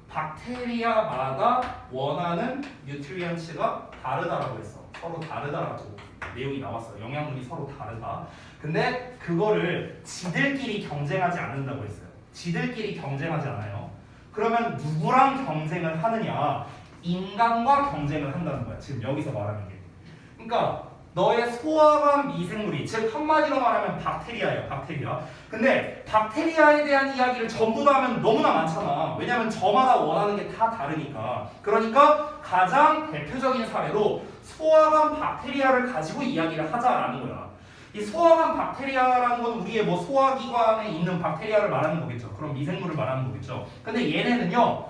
박테리아마다 원하는 뉴트리언츠가 다르다라고 했어. 서로 다르다라고 내용이 나왔어. 영양분이 서로 다르다. 근데 그거를 지들끼리 경쟁하지 않는다고 했어요. 지들끼리 경쟁하지 않아요. 그러면 누구랑 경쟁을 하느냐? 인간과 경쟁을 한다는 거야. 지금 여기서 말하는 게. 그러니까 너의 소화관 미생물이, 즉 한마디로 말하면 박테리아예요. 박테리아. 근데 박테리아에 대한 이야기를 전부 다 하면 너무나 많잖아. 왜냐하면 저마다 원하는 게 다 다르니까. 그러니까 가장 대표적인 사례로 소화관 박테리아를 가지고 이야기를 하자라는 거야. 이 소화관 박테리아라는 건 우리의 뭐 소화기관에 있는 박테리아를 말하는 거겠죠. 그럼 미생물을 말하는 거겠죠. 근데 얘네는요,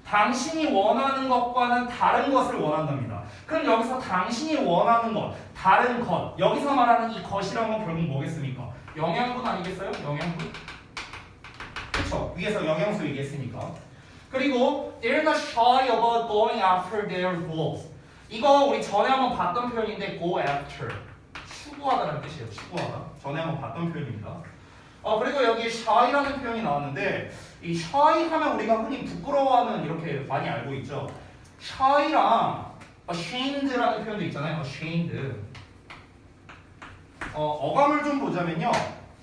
당신이 원하는 것과는 다른 것을 원한답니다. 그럼 여기서 당신이 원하는 것, 다른 것, 여기서 말하는 이 것이라는 건 결국 뭐겠습니까? 영양분 아니겠어요? 영양분? 그렇죠. 위에서 영양소 얘기했으니까. 그리고 they're not shy about going after their goals. 이거 우리 전에 한번 봤던 표현인데 go after. 추구하다라는 뜻이에요. 추구하다. 전에 한번 봤던 표현입니다. 그리고 여기 shy라는 표현이 나왔는데 이 shy 하면 우리가 흔히 부끄러워하는 이렇게 많이 알고 있죠. shy랑 ashamed라는 표현도 있잖아요. ashamed. 어감을 좀 보자면요.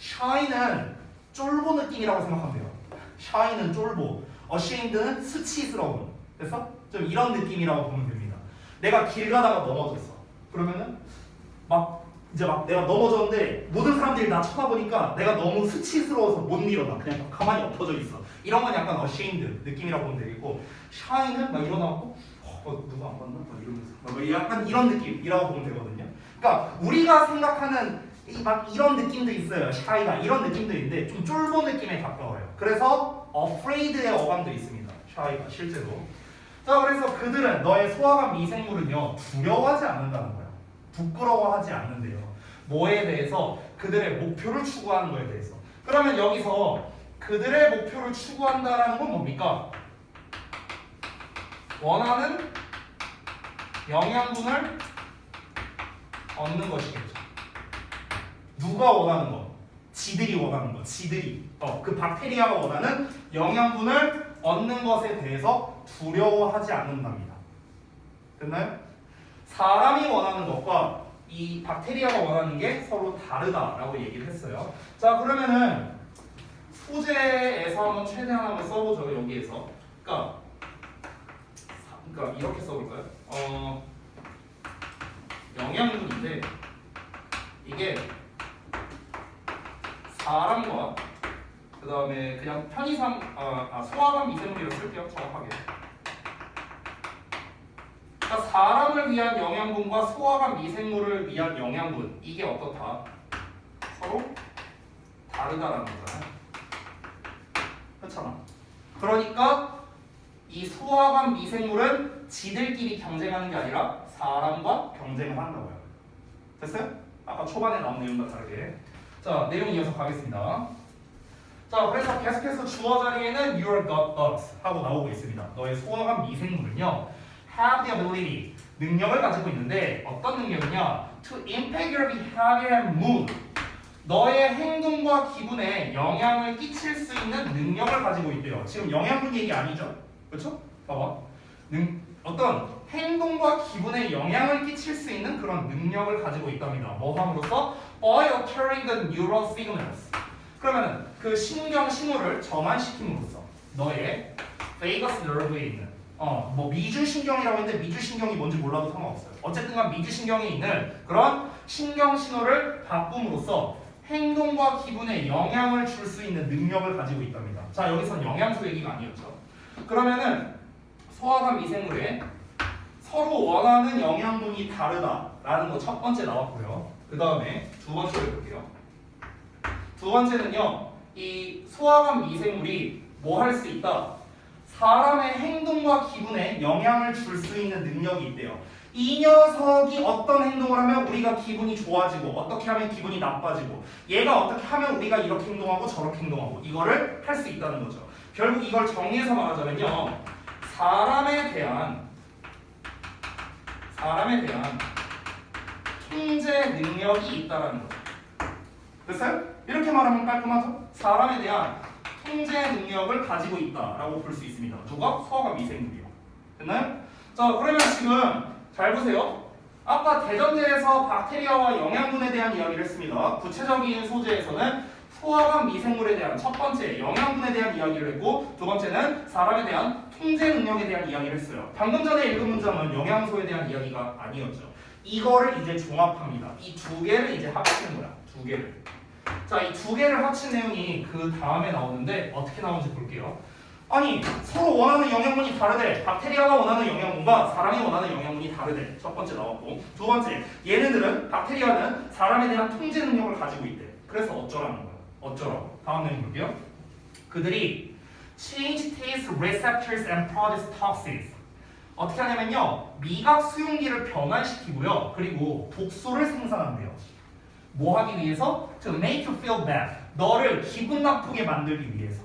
shy는 쫄보 느낌이라고 생각하면 돼요. shy는 쫄보, ashamed는 수치스러운. 그래서 좀 이런 느낌이라고 보면 됩니다. 내가 길 가다가 넘어졌어. 그러면은 이제 내가 넘어졌는데 모든 사람들이 나 쳐다보니까 내가 너무 수치스러워서 못 일어나. 그냥 가만히 엎어져 있어. 이런 건 약간 ashamed 느낌이라고 보면 되겠고, shy는 막 일어나고 누가 안 봤나? 막 이러면서 약간 이런 느낌이라고 보면 되거든요. 그러니까 우리가 생각하는 이런 느낌도 있어요. shy가 이런 느낌도 있는데 좀 쫄보 느낌에 가까워요. 그래서 afraid의 어감도 있습니다. shy가 실제로. 자, 그래서 그들은 너의 소화관 미생물은요 두려워하지 않는다는 거야. 부끄러워하지 않는데요. 뭐에 대해서? 그들의 목표를 추구하는 거에 대해서. 그러면 여기서 그들의 목표를 추구한다라는 건 뭡니까? 원하는 영양분을 얻는 것이겠죠. 누가 원하는 것? 지들이 원하는 것. 지들이. 그 박테리아가 원하는 영양분을 얻는 것에 대해서 두려워하지 않는답니다. 됐나요? 사람이 원하는 것과 이 박테리아가 원하는 게 서로 다르다라고 얘기를 했어요. 자, 그러면은 소재에서 한번 최대한 한번 써보죠. 여기에서. 그러니까 이렇게 써볼까요? 영양분인데 이게 사람과 그 다음에 그냥 편의상 소화관 미생물이라고 쓸게요. 정확하게. 그러니까 사람을 위한 영양분과 소화관 미생물을 위한 영양분, 이게 어떻다? 서로 다르다라는 거잖아요. 그렇잖아. 그러니까 이 소화관 미생물은 지들끼리 경쟁하는 게 아니라 사람과 경쟁을 한다고요. 됐어요? 아까 초반에 나온 내용과 다르게. 자, 내용 이어서 가겠습니다. 자, 그래서 계속해서 주어 자리에는 your gut bugs 하고 나오고 있습니다. 너의 소화관 미생물은요 have the ability, 능력을 가지고 있는데 어떤 능력이냐? to impact your behavior and mood. 너의 행동과 기분에 영향을 끼칠 수 있는 능력을 가지고 있대요. 지금 영양분 얘기 아니죠? 그렇죠? 봐봐. 어떤 행동과 기분에 영향을 끼칠 수 있는 그런 능력을 가지고 있답니다. 뭐 함으로써? by altering the neural signals. 그러면은 그 신경 신호를 전환시킴으로써 너의 vagus nerve에 있는 뭐 미주신경이라고 했는데 미주신경이 뭔지 몰라도 상관없어요. 어쨌든간 미주신경에 있는 그런 신경 신호를 바꿈으로써 행동과 기분에 영향을 줄 수 있는 능력을 가지고 있답니다. 자, 여기선 영양소 얘기가 아니었죠. 그러면은 소화관 미생물에 서로 원하는 영양분이 다르다라는 거 첫 번째 나왔고요. 그 다음에 두 번째를 볼게요. 두 번째는요, 이 소화관 미생물이 뭐 할 수 있다? 사람의 행동과 기분에 영향을 줄 수 있는 능력이 있대요. 이 녀석이 어떤 행동을 하면 우리가 기분이 좋아지고 어떻게 하면 기분이 나빠지고 얘가 어떻게 하면 우리가 이렇게 행동하고 저렇게 행동하고 이거를 할 수 있다는 거죠. 결국 이걸 정리해서 말하자면요, 사람에 대한 통제 능력이 있다라는 거죠. 됐어요? 이렇게 말하면 깔끔하죠? 사람에 대한 통제 능력을 가지고 있다라고 볼 수 있습니다. 누가? 소화관 미생물이요. 됐나요? 자, 그러면 지금 잘 보세요. 아까 대전제에서 박테리아와 영양분에 대한 이야기를 했습니다. 구체적인 소재에서는 소화관 미생물에 대한 첫 번째 영양분에 대한 이야기를 했고, 두 번째는 사람에 대한 통제 능력에 대한 이야기를 했어요. 방금 전에 읽은 문장은 영양소에 대한 이야기가 아니었죠. 이거를 이제 종합합니다. 이 두 개를 이제 합치는 거야. 두 개를. 자, 이 두 개를 합친 내용이 그 다음에 나오는데 어떻게 나오는지 볼게요. 아니, 서로 원하는 영양분이 다르대. 박테리아가 원하는 영양분과 사람이 원하는 영양분이 다르대. 첫 번째 나왔고, 두 번째, 얘네들은 박테리아는 사람에 대한 통제 능력을 가지고 있대. 그래서 어쩌라는 거야. 어쩌라고. 다음 내용 볼게요. 그들이 change taste receptors and produce toxins. 어떻게 하냐면요, 미각 수용기를 변화시키고요, 그리고 독소를 생산한대요. 뭐 하기 위해서? To make you feel bad. 너를 기분 나쁘게 만들기 위해서.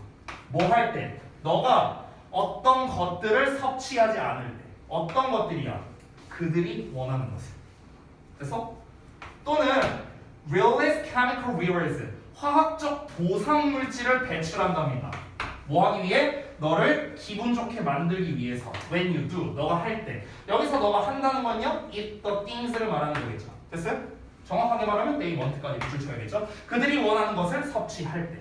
뭐 할 때? 너가 어떤 것들을 섭취하지 않을 때. 어떤 것들이야? 그들이 원하는 것을. 그래서 또는 release chemical rivers. 화학적 보상 물질을 배출한답니다. 뭐 하기 위해? 너를 기분 좋게 만들기 위해서. When you do. 너가 할 때. 여기서 너가 한다는 건요, if the things를 말하는 거겠죠. 됐어요? 정확하게 말하면 they want까지 붙여야겠죠. 그들이 원하는 것을 섭취할 때.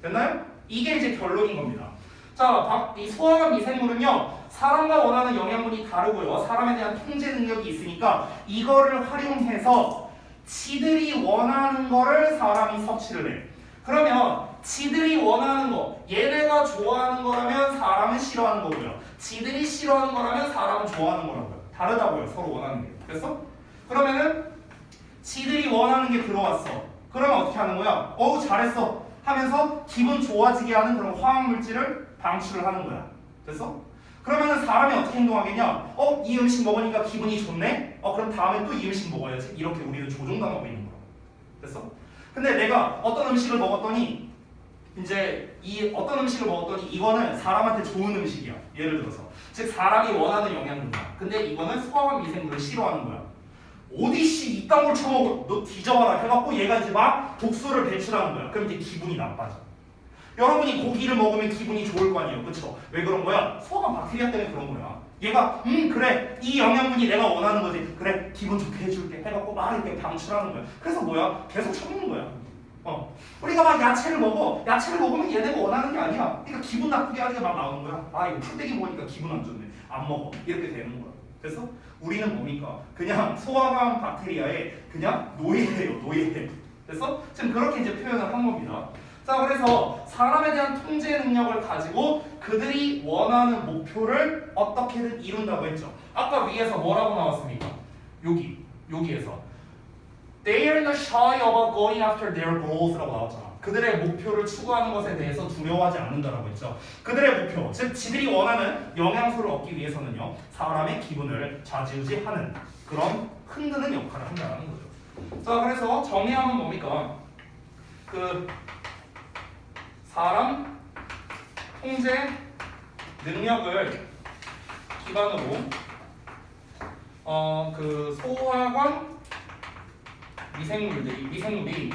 됐나요? 이게 이제 결론인 겁니다. 자, 이 소화관 미생물은요, 사람과 원하는 영양분이 다르고요, 사람에 대한 통제 능력이 있으니까 이거를 활용해서 지들이 원하는 거를 사람이 섭취를 해. 그러면 지들이 원하는 거, 얘네가 좋아하는 거라면 사람은 싫어하는 거고요, 지들이 싫어하는 거라면 사람은 좋아하는 거라고요. 다르다고요, 서로 원하는 게. 됐어? 그러면은 지들이 원하는 게 들어왔어. 그러면 어떻게 하는 거야? 어우 잘했어 하면서 기분 좋아지게 하는 그런 화학 물질을 방출을 하는 거야. 됐어? 그러면은 사람이 어떻게 행동하겠냐? 이 음식 먹으니까 기분이 좋네? 그럼 다음에 또 이 음식 먹어야지. 이렇게 우리는 조종당하고 있는 거야. 됐어? 근데 내가 어떤 음식을 먹었더니 어떤 음식을 먹었더니 이거는 사람한테 좋은 음식이야. 예를 들어서 즉 사람이 원하는 영양분이야. 근데 이거는 소화관 미생물을 싫어하는 거야. 어디씨 이딴 걸 처먹어, 너 뒤져봐라 해갖고 얘가 이제 막 독소를 배출하는 거야. 그럼 이제 기분이 나빠져. 여러분이 고기를 먹으면 기분이 좋을 거 아니에요, 그쵸? 왜 그런 거야? 소화관 박테리아 때문에 그런 거야. 얘가 그래, 이 영양분이 내가 원하는 거지, 그래 기분 좋게 해줄게 해갖고 막 이렇게 방출하는 거야. 그래서 뭐야? 계속 처먹는 거야. 우리가 막 야채를 먹어. 야채를 먹으면 얘네가 원하는 게 아니야. 그러니까 기분 나쁘게 하는 게 막 나오는 거야. 아, 이거 풀떼기 먹으니까 기분 안 좋네, 안 먹어. 이렇게 되는 거야. 그래서 우리는 뭡니까? 그냥 소화관 박테리아의 그냥 노예예요, 노예. 그래서 지금 그렇게 이제 표현을 한 겁니다. 자, 그래서 사람에 대한 통제 능력을 가지고 그들이 원하는 목표를 어떻게든 이룬다고 했죠. 아까 위에서 뭐라고 나왔습니까? 여기에서 They are not shy about going after their goals라고 나왔잖아. 그들의 목표를 추구하는 것에 대해서 두려워하지 않는다라고 했죠. 그들의 목표, 즉 지들이 원하는 영양소를 얻기 위해서는요, 사람의 기분을 좌지우지하는 그런 흔드는 역할을 한다는 거죠. 자, 그래서 정의하면 뭡니까? 그 사람 통제 능력을 기반으로 그 소화관 미생물이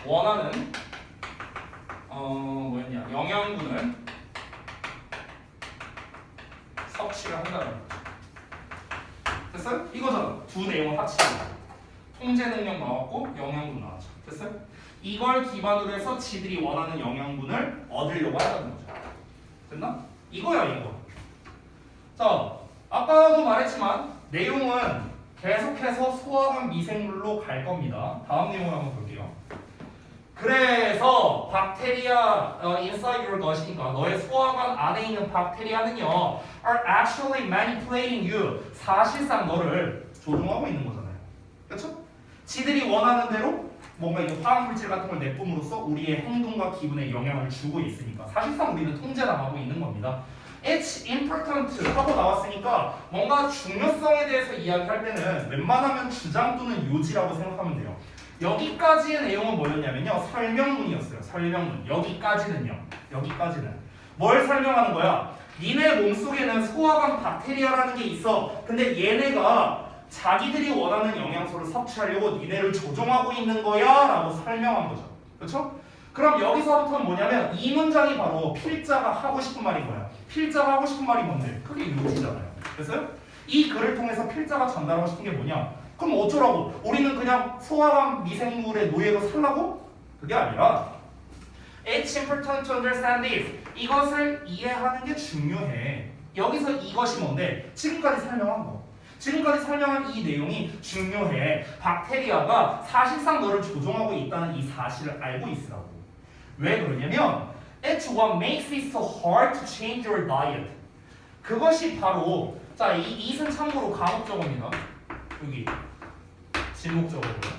원하는 영양분을 섭취를 한다는 거죠. 됐어요? 이거잖아. 두 내용을 합치는 거. 통제 능력 나왔고 영양분 나왔죠. 됐어요? 이걸 기반으로 해서 지들이 원하는 영양분을 얻으려고 하는 거죠. 됐나? 이거야, 이거. 자, 아까도 말했지만 내용은 계속해서 소화관 미생물로 갈 겁니다. 다음 내용을 한번 볼게요. 그래서 박테리아 inside your gut이니까 너의 소화관 안에 있는 박테리아는요 are actually manipulating you. 사실상 너를 조종하고 있는 거잖아요. 그렇죠? 지들이 원하는 대로 뭔가 이 화학물질 같은 걸 내뿜으로써 우리의 행동과 기분에 영향을 주고 있으니까 사실상 우리는 통제당하고 있는 겁니다. It's important 하고 나왔으니까 뭔가 중요성에 대해서 이야기할 때는 웬만하면 주장 또는 요지라고 생각하면 돼요. 여기까지의 내용은 뭐였냐면요. 설명문이었어요. 설명문. 여기까지는 뭘 설명하는 거야? 니네 몸속에는 소화관 박테리아라는 게 있어. 근데 얘네가 자기들이 원하는 영양소를 섭취하려고 니네를 조종하고 있는 거야 라고 설명한 거죠. 그렇죠? 그럼 여기서부터는 뭐냐면 이 문장이 바로 필자가 하고 싶은 말인 거야. 필자가 하고 싶은 말이 뭔데? 그게 요지잖아요. 그래서요? 이 글을 통해서 필자가 전달하고 싶은 게 뭐냐? 그럼 어쩌라고? 우리는 그냥 소화관 미생물의 노예로 살라고? 그게 아니라 It's important to understand this. 이것을 이해하는 게 중요해. 여기서 이것이 뭔데? 지금까지 설명한 거. 지금까지 설명한 이 내용이 중요해. 박테리아가 사실상 너를 조종하고 있다는 이 사실을 알고 있으라고. 왜 그러냐면 It's what makes it so hard to change your diet. 그것이 바로 자, 이 it은 참고로 가목적어입니다. 여기 지목적어고요.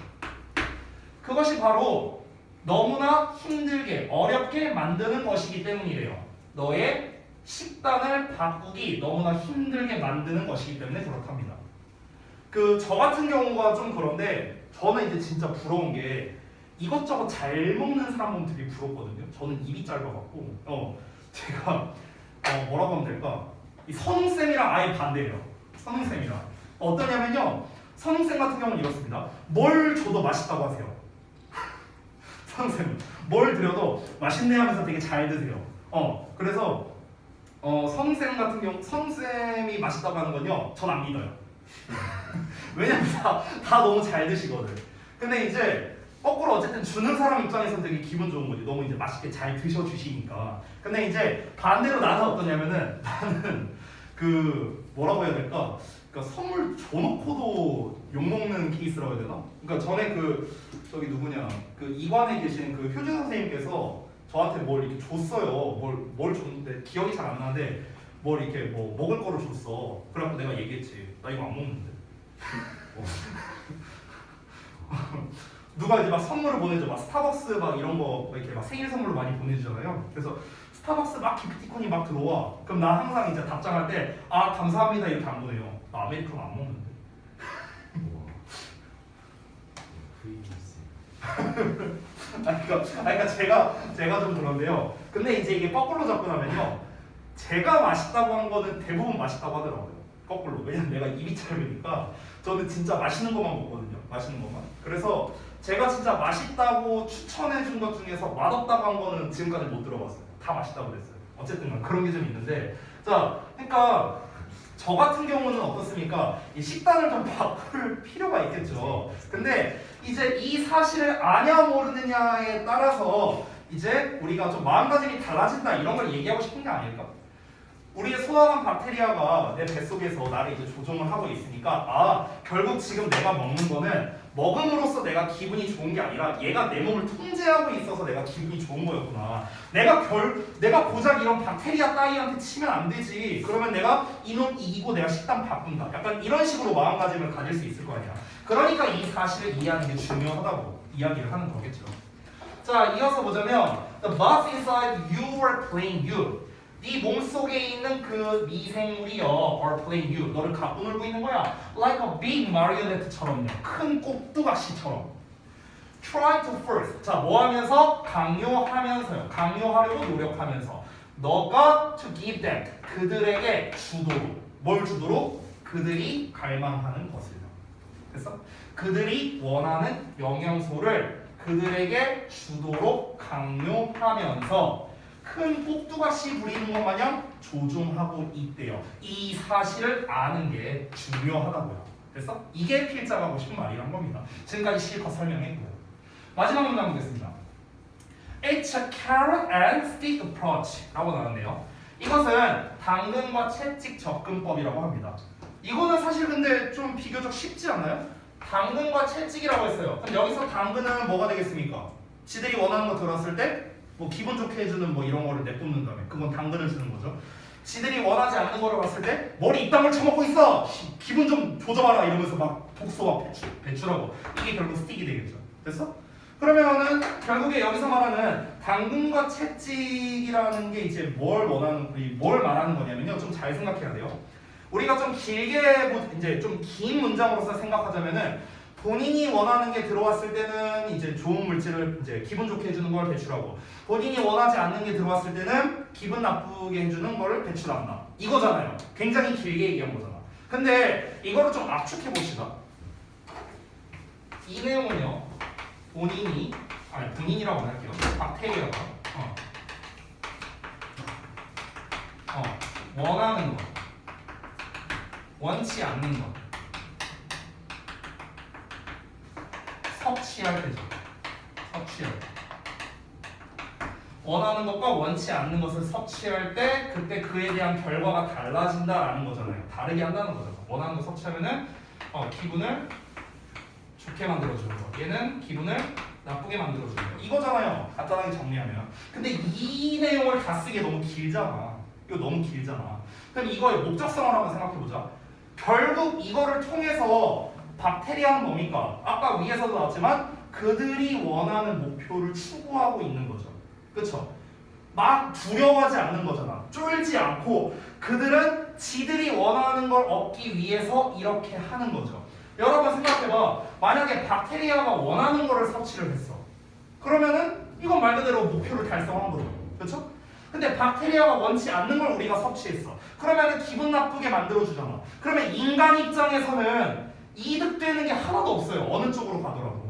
그것이 바로 너무나 힘들게 어렵게 만드는 것이기 때문이래요. 너의 식단을 바꾸기 너무나 힘들게 만드는 것이기 때문에 그렇답니다. 저 같은 경우가 좀 그런데 저는 이제 진짜 부러운 게 이것저것 잘 먹는 사람 보면 되게 부럽거든요. 저는 입이 짧아갖고 제가 뭐라고 하면 될까? 이 선웅쌤이랑 아예 반대예요. 선웅쌤이랑 어떠냐면요. 선웅쌤 같은 경우는 이렇습니다. 뭘 줘도 맛있다고 하세요. 선웅쌤은 뭘 드려도 맛있네 하면서 되게 잘 드세요. 그래서 선웅쌤 같은 경우 선웅쌤이 맛있다고 하는 건요. 전 안 믿어요. 왜냐면 다 너무 잘 드시거든. 근데 이제 거꾸로 어쨌든 주는 사람 입장에서는 되게 기분 좋은 거지. 너무 이제 맛있게 잘 드셔주시니까. 근데 이제 반대로 나는 어떠냐면은 나는 뭐라고 해야 될까? 그러니까 선물 줘놓고도 욕먹는 케이스라고 해야 되나? 그러니까 전에 저기 누구냐 이관에 계신 효준 선생님께서 저한테 뭘 이렇게 줬어요. 뭘 줬는데 기억이 잘 안 나는데 뭘 이렇게 뭐 먹을 거를 줬어. 그래갖고 내가 얘기했지. 나 이거 안 먹는데. 누가 이제 막 선물을 보내줘. 막 스타벅스 막 이런 거 이렇게 막 생일 선물로 많이 보내주잖아요. 그래서 스타벅스 막 기프티콘이 막 들어와. 그럼 나 항상 이제 답장할 때 아 감사합니다 이렇게 안 보내요. 나 아메리카노 안 먹는데. 그러니까 제가 좀 그런데요. 근데 이제 이게 거꾸로 접근하면요. 제가 맛있다고 한 거는 대부분 맛있다고 하더라고요. 거꾸로. 왜냐면 내가 입이 짧으니까 저는 진짜 맛있는 것만 먹거든요. 맛있는 것만. 그래서 제가 진짜 맛있다고 추천해 준 것 중에서 맛없다고 한 거는 지금까지 못 들어봤어요. 다 맛있다고 그랬어요. 어쨌든 그런 게 좀 있는데 자, 그러니까 저 같은 경우는 어떻습니까? 이 식단을 좀 바꿀 필요가 있겠죠. 근데 이제 이 사실을 아냐 모르느냐에 따라서 이제 우리가 좀 마음가짐이 달라진다 이런 걸 얘기하고 싶은 게 아닐까? 우리의 소화관 박테리아가 내 뱃속에서 나를 이제 조종을 하고 있으니까 결국 지금 내가 먹는 거는 먹음으로써 내가 기분이 좋은 게 아니라 얘가 내 몸을 통제하고 있어서 내가 기분이 좋은 거였구나. 내가 고작 이런 박테리아 따위한테 치면 안 되지. 그러면 내가 이놈 이기고 내가 식단 바꾼다. 약간 이런 식으로 마음가짐을 가질 수 있을 거 아니야. 그러니까 이 사실을 이해하는 게 중요하다고 이야기를 하는 거겠죠. 자, 이어서 보자면 The bus inside you are playing you. 네 몸속에 있는 그 미생물이요 are playing you. 너를 갖고 놀고 있는 거야. Like a big marionette처럼요. 큰 꼭두각시처럼. Try to first. 자, 뭐 하면서? 강요하면서요. 강요하려고 노력하면서. 너가 to give them. 그들에게 주도록. 뭘 주도록? 그들이 갈망하는 것을. 됐어? 그들이 원하는 영양소를 그들에게 주도록 강요하면서 큰 꼭두각시 부리는 것 마냥 조종하고 있대요. 이 사실을 아는 게 중요하다고요. 그래서 이게 필자가 하고 싶은 말이란 겁니다. 지금까지 실컷 설명했고요. 마지막 문장 보겠습니다. It's a carrot and stick approach 라고 나왔네요. 이것은 당근과 채찍 접근법이라고 합니다. 이거는 사실 근데 좀 비교적 쉽지 않나요? 당근과 채찍이라고 했어요. 그럼 여기서 당근은 뭐가 되겠습니까? 지들이 원하는 거 들어왔을 때 뭐 기분 좋게 해주는 뭐 이런 거를 내뿜는 다음에 그건 당근을 주는 거죠. 지들이 원하지 않는 거를 봤을 때 머리 이딴 처먹고 있어! 기분 좀 조져봐라 이러면서 막 독소와 배출하고 이게 결국 스틱이 되겠죠. 됐어? 그러면은 결국에 여기서 말하는 당근과 채찍이라는 게 이제 뭘 말하는 거냐면요. 좀 잘 생각해야 돼요. 우리가 좀 길게 이제 좀 긴 문장으로서 생각하자면은 본인이 원하는 게 들어왔을 때는 이제 좋은 물질을 이제 기분 좋게 해주는 걸 배출하고 본인이 원하지 않는 게 들어왔을 때는 기분 나쁘게 해주는 걸 배출한다. 이거잖아요. 굉장히 길게 얘기한 거잖아. 근데 이거를 좀 압축해 봅시다. 이 내용은요. 본인이라고 안 할게요. 박테리아가 원하는 것, 원치 않는 것, 섭취할 때죠. 섭취할 때. 원하는 것과 원치 않는 것을 섭취할 때 그때 그에 대한 결과가 달라진다라는 거잖아요. 다르게 한다는 거죠. 원하는 거 섭취하면은 기분을 좋게 만들어주는 거. 얘는 기분을 나쁘게 만들어주는 거. 이거잖아요. 간단하게 정리하면. 근데 이 내용을 다 쓰기에 너무 길잖아. 이거 너무 길잖아. 그럼 이거의 목적성을 한번 생각해보자. 결국 이거를 통해서 박테리아는 뭡니까? 아까 위에서도 나왔지만 그들이 원하는 목표를 추구하고 있는 거죠. 그쵸? 막 두려워하지 않는 거잖아. 쫄지 않고 그들은 지들이 원하는 걸 얻기 위해서 이렇게 하는 거죠. 여러분 생각해봐. 만약에 박테리아가 원하는 거를 섭취를 했어. 그러면은 이건 말 그대로 목표를 달성한 거죠. 그렇죠? 근데 박테리아가 원치 않는 걸 우리가 섭취했어. 그러면은 기분 나쁘게 만들어주잖아. 그러면 인간 입장에서는 이득되는 게 하나도 없어요. 어느 쪽으로 가더라도.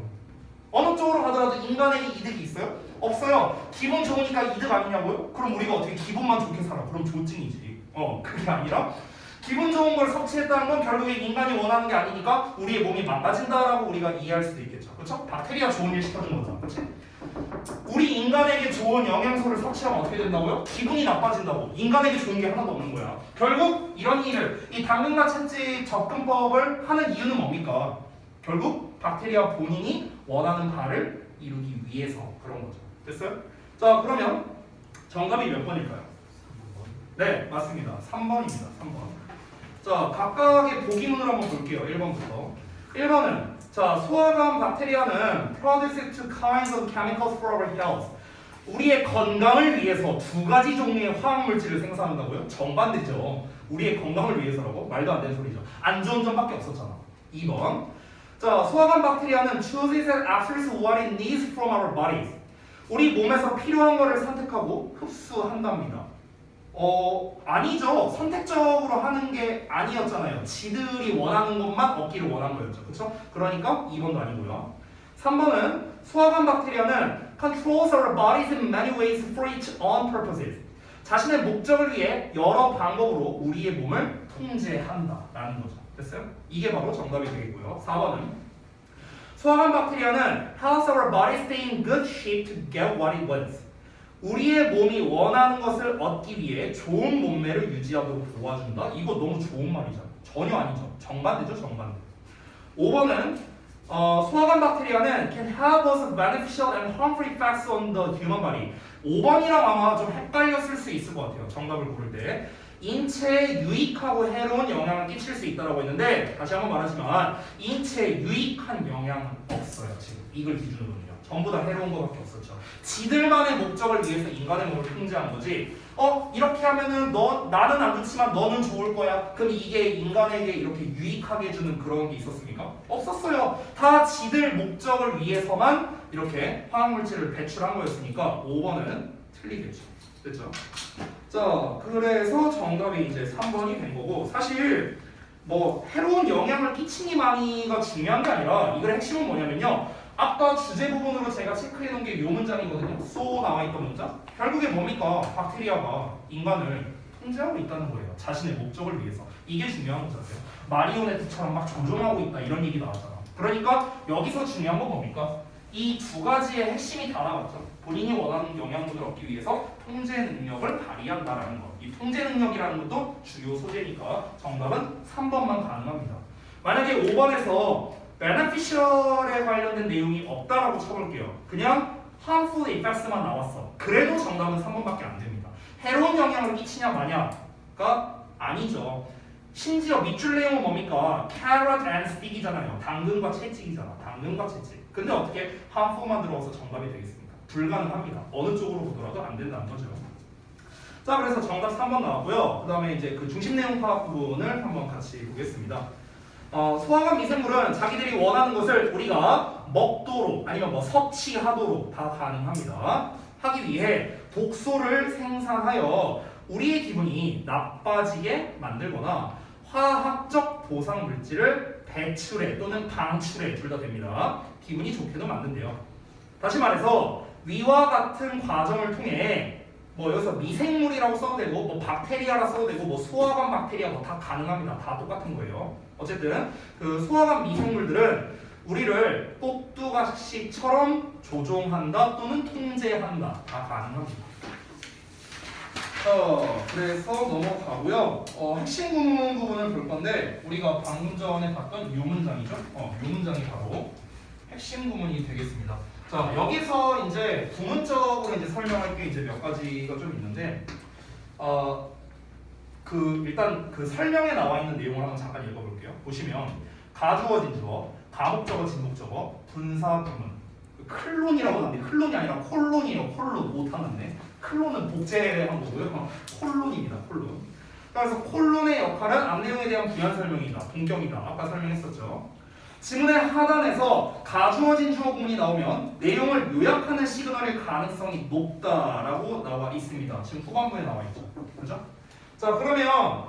어느 쪽으로 가더라도 인간에게 이득이 있어요? 없어요. 기분 좋으니까 이득 아니냐고요? 그럼 우리가 어떻게 기분만 좋게 살아? 그럼 조증이지. 그게 아니라 기분 좋은 걸 섭취했다는 건 결국에 인간이 원하는 게 아니니까 우리의 몸이 망가진다라고 우리가 이해할 수도 있겠죠. 그렇죠? 박테리아 좋은 일 시켜준 거잖아. 그렇지? 우리 인간에게 좋은 영양소를 섭취하면 어떻게 된다고요? 기분이 나빠진다고. 인간에게 좋은 게 하나도 없는 거야. 결국 이런 일을 이 당근과 채찍 접근법을 하는 이유는 뭡니까? 결국 박테리아 본인이 원하는 바를 이루기 위해서 그런 거죠. 됐어요? 자, 그러면 정답이 몇 번일까요? 네, 맞습니다. 3번입니다. 3번. 자, 각각의 보기문을 한번 볼게요. 1번부터. 1번은 자, 소화관 박테리아는 produce two kinds of chemicals for our health. 우리의 건강을 위해서 두 가지 종류의 화학물질을 생산한다고요? 정반대죠. 우리의 건강을 위해서라고? 말도 안 되는 소리죠. 안 좋은 점밖에 없었잖아. 2번. 자, 소화관 박테리아는 chooses and absorbs what it needs from our bodies. 우리 몸에서 필요한 거를 선택하고 흡수한답니다. 아니죠. 선택적으로 하는 게 아니었잖아요. 지들이 원하는 것만 얻기를 원한 거였죠. 그렇죠? 그러니까 2번도 아니고요. 3번은 소화관 박테리아는 controls our bodies in many ways for its own purposes. 자신의 목적을 위해 여러 방법으로 우리의 몸을 통제한다라는 거죠. 됐어요? 이게 바로 정답이 되겠고요. 4번은 소화관 박테리아는 helps our body stay in good shape to get what it wants. 우리의 몸이 원하는 것을 얻기 위해 좋은 몸매를 유지하도록 도와준다? 이거 너무 좋은 말이잖아. 전혀 아니죠. 정반대죠. 정반대. 5번은 소화관 박테리아는 can have both beneficial and harmful effects on the human body. 5번이랑 아마 좀 헷갈렸을 수 있을 것 같아요. 정답을 고를 때. 인체에 유익하고 해로운 영향을 끼칠 수 있다고 했는데 다시 한번 말하지만 인체에 유익한 영향은 없어요. 지금 이걸 기준으로는요. 전부 다 해로운 것밖에 없었죠. 지들만의 목적을 위해서 인간의 몸을 통제한 거지. 이렇게 하면은 나는 안 좋지만 너는 좋을 거야. 그럼 이게 인간에게 이렇게 유익하게 해주는 그런 게 있었습니까? 없었어요. 다 지들 목적을 위해서만 이렇게 화학물질을 배출한 거였으니까 5번은 틀리겠죠. 됐죠? 자, 그래서 정답이 이제 3번이 된 거고 사실 뭐 해로운 영향을 끼치니마니가 중요한 게 아니라 이걸 핵심은 뭐냐면요. 아까 주제 부분으로 제가 체크해 놓은 게 이 문장이거든요. so 나와 있던 문장. 결국에 뭡니까? 박테리아가 인간을 통제하고 있다는 거예요. 자신의 목적을 위해서. 이게 중요한 거잖아요. 마리오네트처럼 막 조종하고 있다 이런 얘기 나왔잖아. 그러니까 여기서 중요한 건 뭡니까? 이 두 가지의 핵심이 다 나왔죠. 본인이 원하는 영양분을 얻기 위해서 통제 능력을 발휘한다라는 것. 이 통제 능력이라는 것도 주요 소재니까 정답은 3번만 가능합니다. 만약에 5번에서 beneficial에 관련된 내용이 없다라고 쳐볼게요. 그냥 harmful effects만 나왔어. 그래도 정답은 3번밖에 안 됩니다. 해로운 영향을 끼치냐 마냐가 아니죠. 심지어 밑줄 내용은 뭡니까? carrot and stick이잖아요. 당근과 채찍이잖아. 당근과 채찍. 근데 어떻게 harmful만 들어와서 정답이 되겠습니까? 불가능합니다. 어느 쪽으로 보더라도 안 된다는 거죠. 자, 그래서 정답 3번 나왔고요. 그 다음에 이제 그 중심 내용 파악 부분을 한번 같이 보겠습니다. 소화관 미생물은 자기들이 원하는 것을 우리가 먹도록 아니면 뭐 섭취하도록 다 가능합니다. 하기 위해 독소를 생산하여 우리의 기분이 나빠지게 만들거나 화학적 보상 물질을 배출해 또는 방출해 둘 다 됩니다. 기분이 좋게도 만든대요. 다시 말해서 위와 같은 과정을 통해 뭐 여기서 미생물이라고 써도 되고 뭐 박테리아라 써도 되고 뭐 소화관 박테리아 뭐 다 가능합니다. 다 똑같은 거예요. 어쨌든 그 소화관 미생물들은 우리를 꼭두각시처럼 조종한다 또는 통제한다 다 가능합니다. 그래서 넘어가고요. 핵심 구문 부분을 볼 건데 우리가 방금 전에 봤던 이 문장이죠. 이 문장이 바로 핵심 구문이 되겠습니다. 자, 여기서 이제 구문적으로 이제 설명할 게 이제 몇 가지가 좀 있는데, 일단 그 설명에 나와 있는 내용을 한번 잠깐 읽어볼게요. 보시면 가주어 진주어, 가목적어 진목적어, 분사 구문, 클론이라고 하는데 클론이 아니라 콜론이에요. 콜론 못하는데 클론은 복제한 거고요. 콜론입니다. 콜론. 그래서 콜론의 역할은 앞 내용에 대한 부연 설명이다, 동격이다. 아까 설명했었죠. 지문의 하단에서 가주어 진주어 구문이 나오면 내용을 요약하는 시그널일 가능성이 높다라고 나와 있습니다. 지금 후반부에 나와 있죠. 그죠? 자, 그러면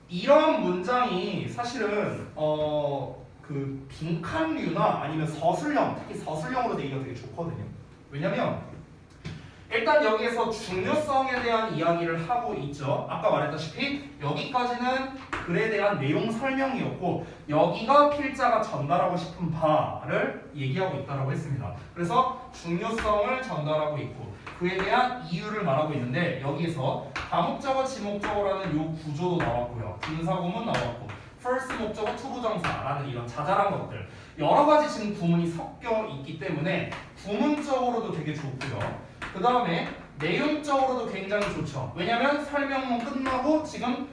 이런 문장이 사실은 그 빈칸류나 아니면 서술형, 특히 서술형으로 내기가 되게 좋거든요. 왜냐면 일단 여기에서 중요성에 대한 이야기를 하고 있죠. 아까 말했다시피 여기까지는 글에 대한 내용 설명이었고 여기가 필자가 전달하고 싶은 바를 얘기하고 있다고 했습니다. 그래서 중요성을 전달하고 있고 그에 대한 이유를 말하고 있는데 여기에서 가목적어, 지목적어라는 요 구조도 나왔고요. 분사구문 나왔고 first 목적어, 투부정사라는 이런 자잘한 것들 여러 가지 지금 구문이 섞여 있기 때문에 구문적으로도 되게 좋고요. 그 다음에 내용적으로도 굉장히 좋죠. 왜냐하면 설명문 끝나고 지금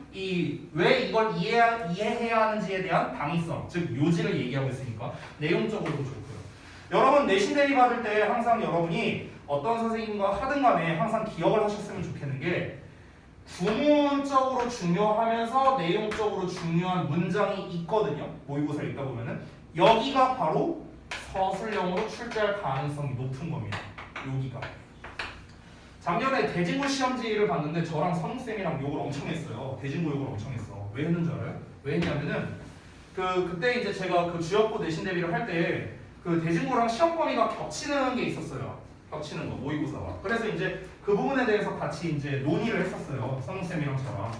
왜 이걸 이해해야 하는지에 대한 당위성, 즉 요지를 얘기하고 있으니까 내용적으로도 좋고요. 여러분 내신 대비 받을 때 항상 여러분이 어떤 선생님과 하든 간에 항상 기억을 하셨으면 좋겠는 게 구문적으로 중요하면서 내용적으로 중요한 문장이 있거든요. 모의고사 읽다 보면은 여기가 바로 서술형으로 출제할 가능성이 높은 겁니다. 여기가. 작년에 대진고 시험지를 봤는데 저랑 선생님이랑 욕을 엄청 했어요. 대진고 욕을 엄청 했어. 왜 했는 줄 알아요? 왜 했냐면은 그때 이제 제가 그 주역고 내신 대비를 할 때 그 대진고랑 시험 범위가 겹치는 게 있었어요. 겹치는 거 모의고사와. 그래서 이제 그 부분에 대해서 같이 이제 논의를 했었어요. 선생님이랑 저랑.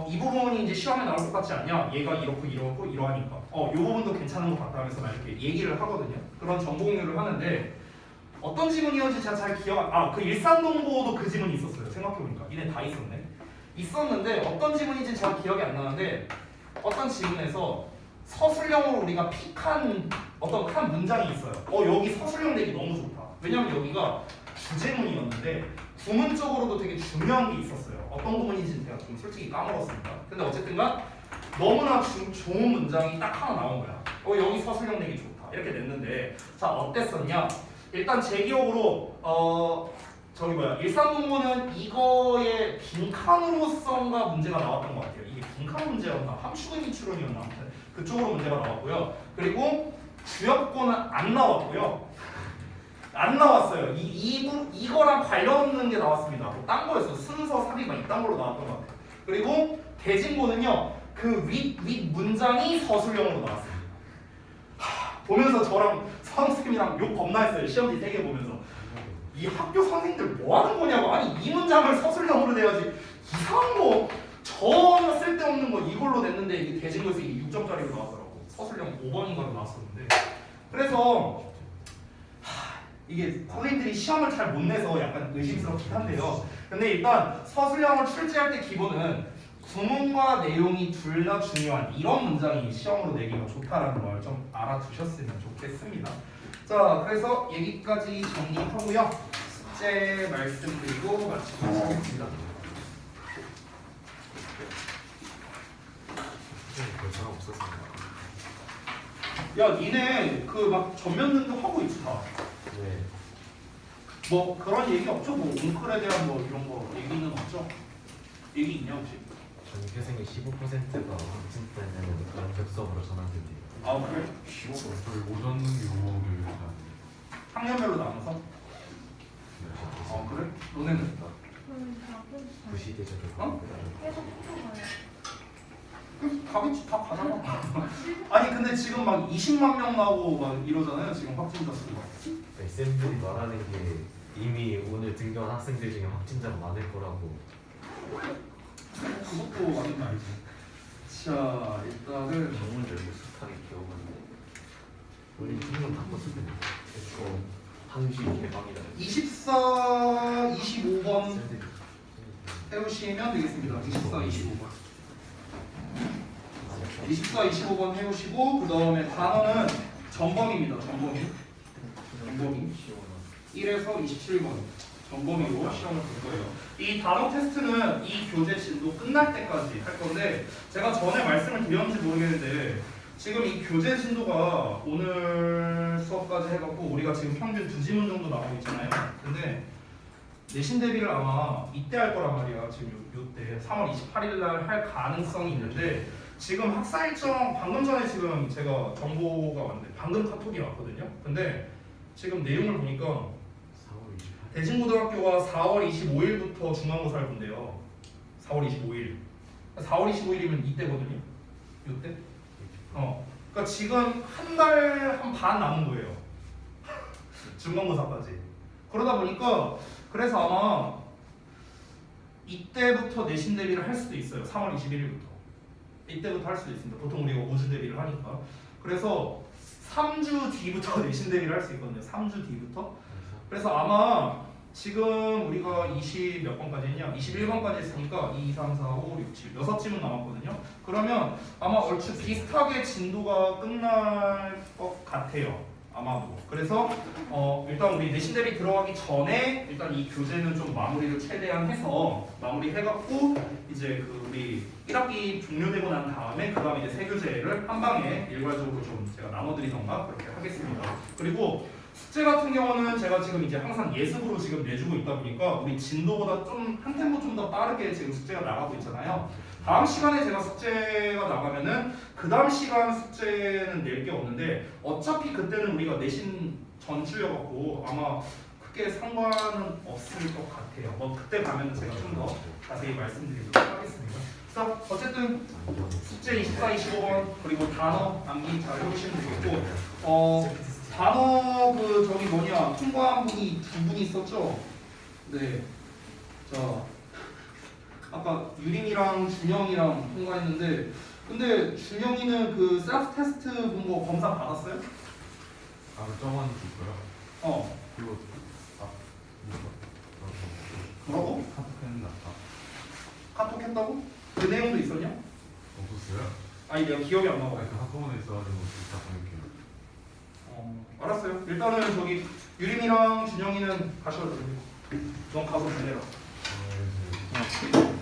이 부분이 이제 시험에 나올 것 같지 않냐? 얘가 이렇고 이렇고 이러하니까. 이 부분도 괜찮은 것 같다 하면서 막 이렇게 얘기를 하거든요. 그런 정보 공유를 하는데 어떤 지문이었는지 제가 잘 그 일산동고도 그 지문이 있었어요. 생각해보니까 이네 다 있었는데 어떤 지문인지 잘 기억이 안 나는데 어떤 지문에서 서술형으로 우리가 픽한 어떤 한 문장이 있어요. 여기 서술형 내기 너무 좋다. 왜냐면 여기가 주제문이었는데 구문적으로도 되게 중요한 게 있었어요. 어떤 구문인지 제가 좀 솔직히 까먹었습니다. 근데 어쨌든간 너무나 좋은 문장이 딱 하나 나온 거야. 여기 서술형 내기 좋다. 이렇게 냈는데 자 어땠었냐? 일단 제 기억으로 일산동고는 이거의 빈칸으로서인가 문제가 나왔던 것 같아요. 이게 빈칸 문제였나 함축의미 추론이었나 아무튼 그쪽으로 문제가 나왔고요. 그리고 주역고는 안 나왔고요. 안 나왔어요. 이거랑 관련 없는 게 나왔습니다. 딴 거였어. 순서 삽입만 이딴 걸로 나왔던 것 같아요. 그리고 대진고는요. 그 윗 문장이 서술형으로 나왔습니다. 보면서 저랑 선생님이랑 욕 겁나 했어요. 시험지 3개 보면서. 이 학교 선생님들 뭐 하는 거냐고. 아니 이 문장을 서술형으로 내야지. 이상한 거 전혀 쓸데없는 거 이걸로 냈는데 이게 대진고에서 이게 6점짜리로 나왔더라고. 서술형 5번인가로 나왔었는데. 그래서 이게 선생님들이 시험을 잘 못 내서 약간 의심스럽긴 한데요. 근데 일단 서술형을 출제할 때 기본은 구문과 내용이 둘 다 중요한 이런 문장이 시험으로 내기가 좋다라는 걸 좀 알아두셨으면 좋겠습니다. 자, 그래서 여기까지 정리하고요. 숙제 말씀드리고 마치도록 하겠습니다. 별 사람 없었어. 야, 니네 그 막 전면 등록 하고 있어. 네. 뭐 그런 얘기 없죠? 뭐 웅클에 대한 뭐 이런 거 얘기는 없죠? 얘기 있냐 혹시? 저는 회생의 15%가 확진 때는 면접 수업으로 전환된대요. 아 그래? 저희 못 얻는 게 5억을 학년별로 나눠서? 아 그래? 너네는? 그럼 다 끊지. 부시대적으로. 어? 계속 풀어가요. 가겠지 다 가잖아. 아니 근데 지금 막 20만 명 나오고 막 이러잖아요 지금 확진자 수가. 쌤들이 말하는 게 이미 오늘 등교한 학생들 중에 확진자가 많을 거라고. 그것도 완전 알지. 자 일단은 전문 줄 비슷하게 기억하는데 우리 팀은 바꿨었는데. 항시 개방이다. 24, 25번 쌤들이. 해오시면 되겠습니다. 24, 25번. 24, 25번 해오시고 그 다음에 단어는 전범입니다. 전범이 1에서 27번 전범위로 시험을 볼 거예요. 이 단어 테스트는 이 교재 진도 끝날 때까지 할 건데 제가 전에 말씀을 드렸는지 모르겠는데 지금 이 교재 진도가 오늘 수업까지 해갖고 우리가 지금 평균 2지문 정도 나오고 있잖아요. 근데 내신 대비를 아마 이때 할 거란 말이야. 지금 요때 3월 28일 날 할 가능성이 있는데 지금 학사 일정 방금 전에 지금 제가 정보가 왔는데 방금 카톡이 왔거든요. 근데 지금 내용을 보니까 4월 28일. 대진고등학교가 4월 25일부터 중간고사를 본대요. 4월 25일. 4월 25일이면 이때거든요. 요때. 그러니까 지금 한 달 한 반 남은 거예요. 중간고사까지. 그러다 보니까 그래서 아마 이때부터 내신 대비를 할 수도 있어요. 3월 21일부터. 이때부터 할 수도 있습니다. 보통 우리가 5주 대비를 하니까. 그래서 3주 뒤부터 내신 대비를 할 수 있거든요. 3주 뒤부터. 그래서 아마 지금 우리가 20 몇 번까지 했냐? 21번까지 했으니까 2, 3, 4, 5, 6, 7 6지문 남았거든요. 그러면 아마 얼추 비슷하게 진도가 끝날 것 같아요. 아마도. 그래서 일단 우리 내신 대비 들어가기 전에 일단 이 교재는 좀 마무리를 최대한 해서 마무리해갖고 이제 그 우리 1학기 종료되고 난 다음에 그 다음에 이제 새 교재를 한 방에 일괄적으로 좀 제가 나눠드리던가 그렇게 하겠습니다. 그리고 숙제 같은 경우는 제가 지금 이제 항상 예습으로 지금 내주고 있다 보니까 우리 진도보다 좀 한 템포 좀 더 빠르게 지금 숙제가 나가고 있잖아요. 다음 시간에 제가 숙제가 나가면은 그 다음 시간 숙제는 낼 게 없는데 어차피 그때는 우리가 내신 전주여갖고 아마 크게 상관은 없을 것 같아요. 뭐 그때 가면 제가 좀 더 자세히 말씀드리도록 하겠습니다. 자, 어쨌든 숙제 24, 25번 그리고 단어 암기 잘 해보시면 되겠고 단어 그 저기 뭐냐 통과한 분이 두 분이 있었죠? 네. 자 아까 유림이랑 준영이랑 통과했는데 근데 준영이는 그 셀프 테스트 본 거 검사 받았어요? 아, 저만 줄까요? 그리고 이거 뭐라고? 카톡했는데 카톡 했다고? 그 내용도 있었냐? 없었어요? 아니 내가 기억이 안 나고. 그 학원에 있어가지고 이따 보낼게요. 알았어요. 일단은 저기 유림이랑 준영이는 가셔도 됩니다. 넌 가서 보내라. 아, 이제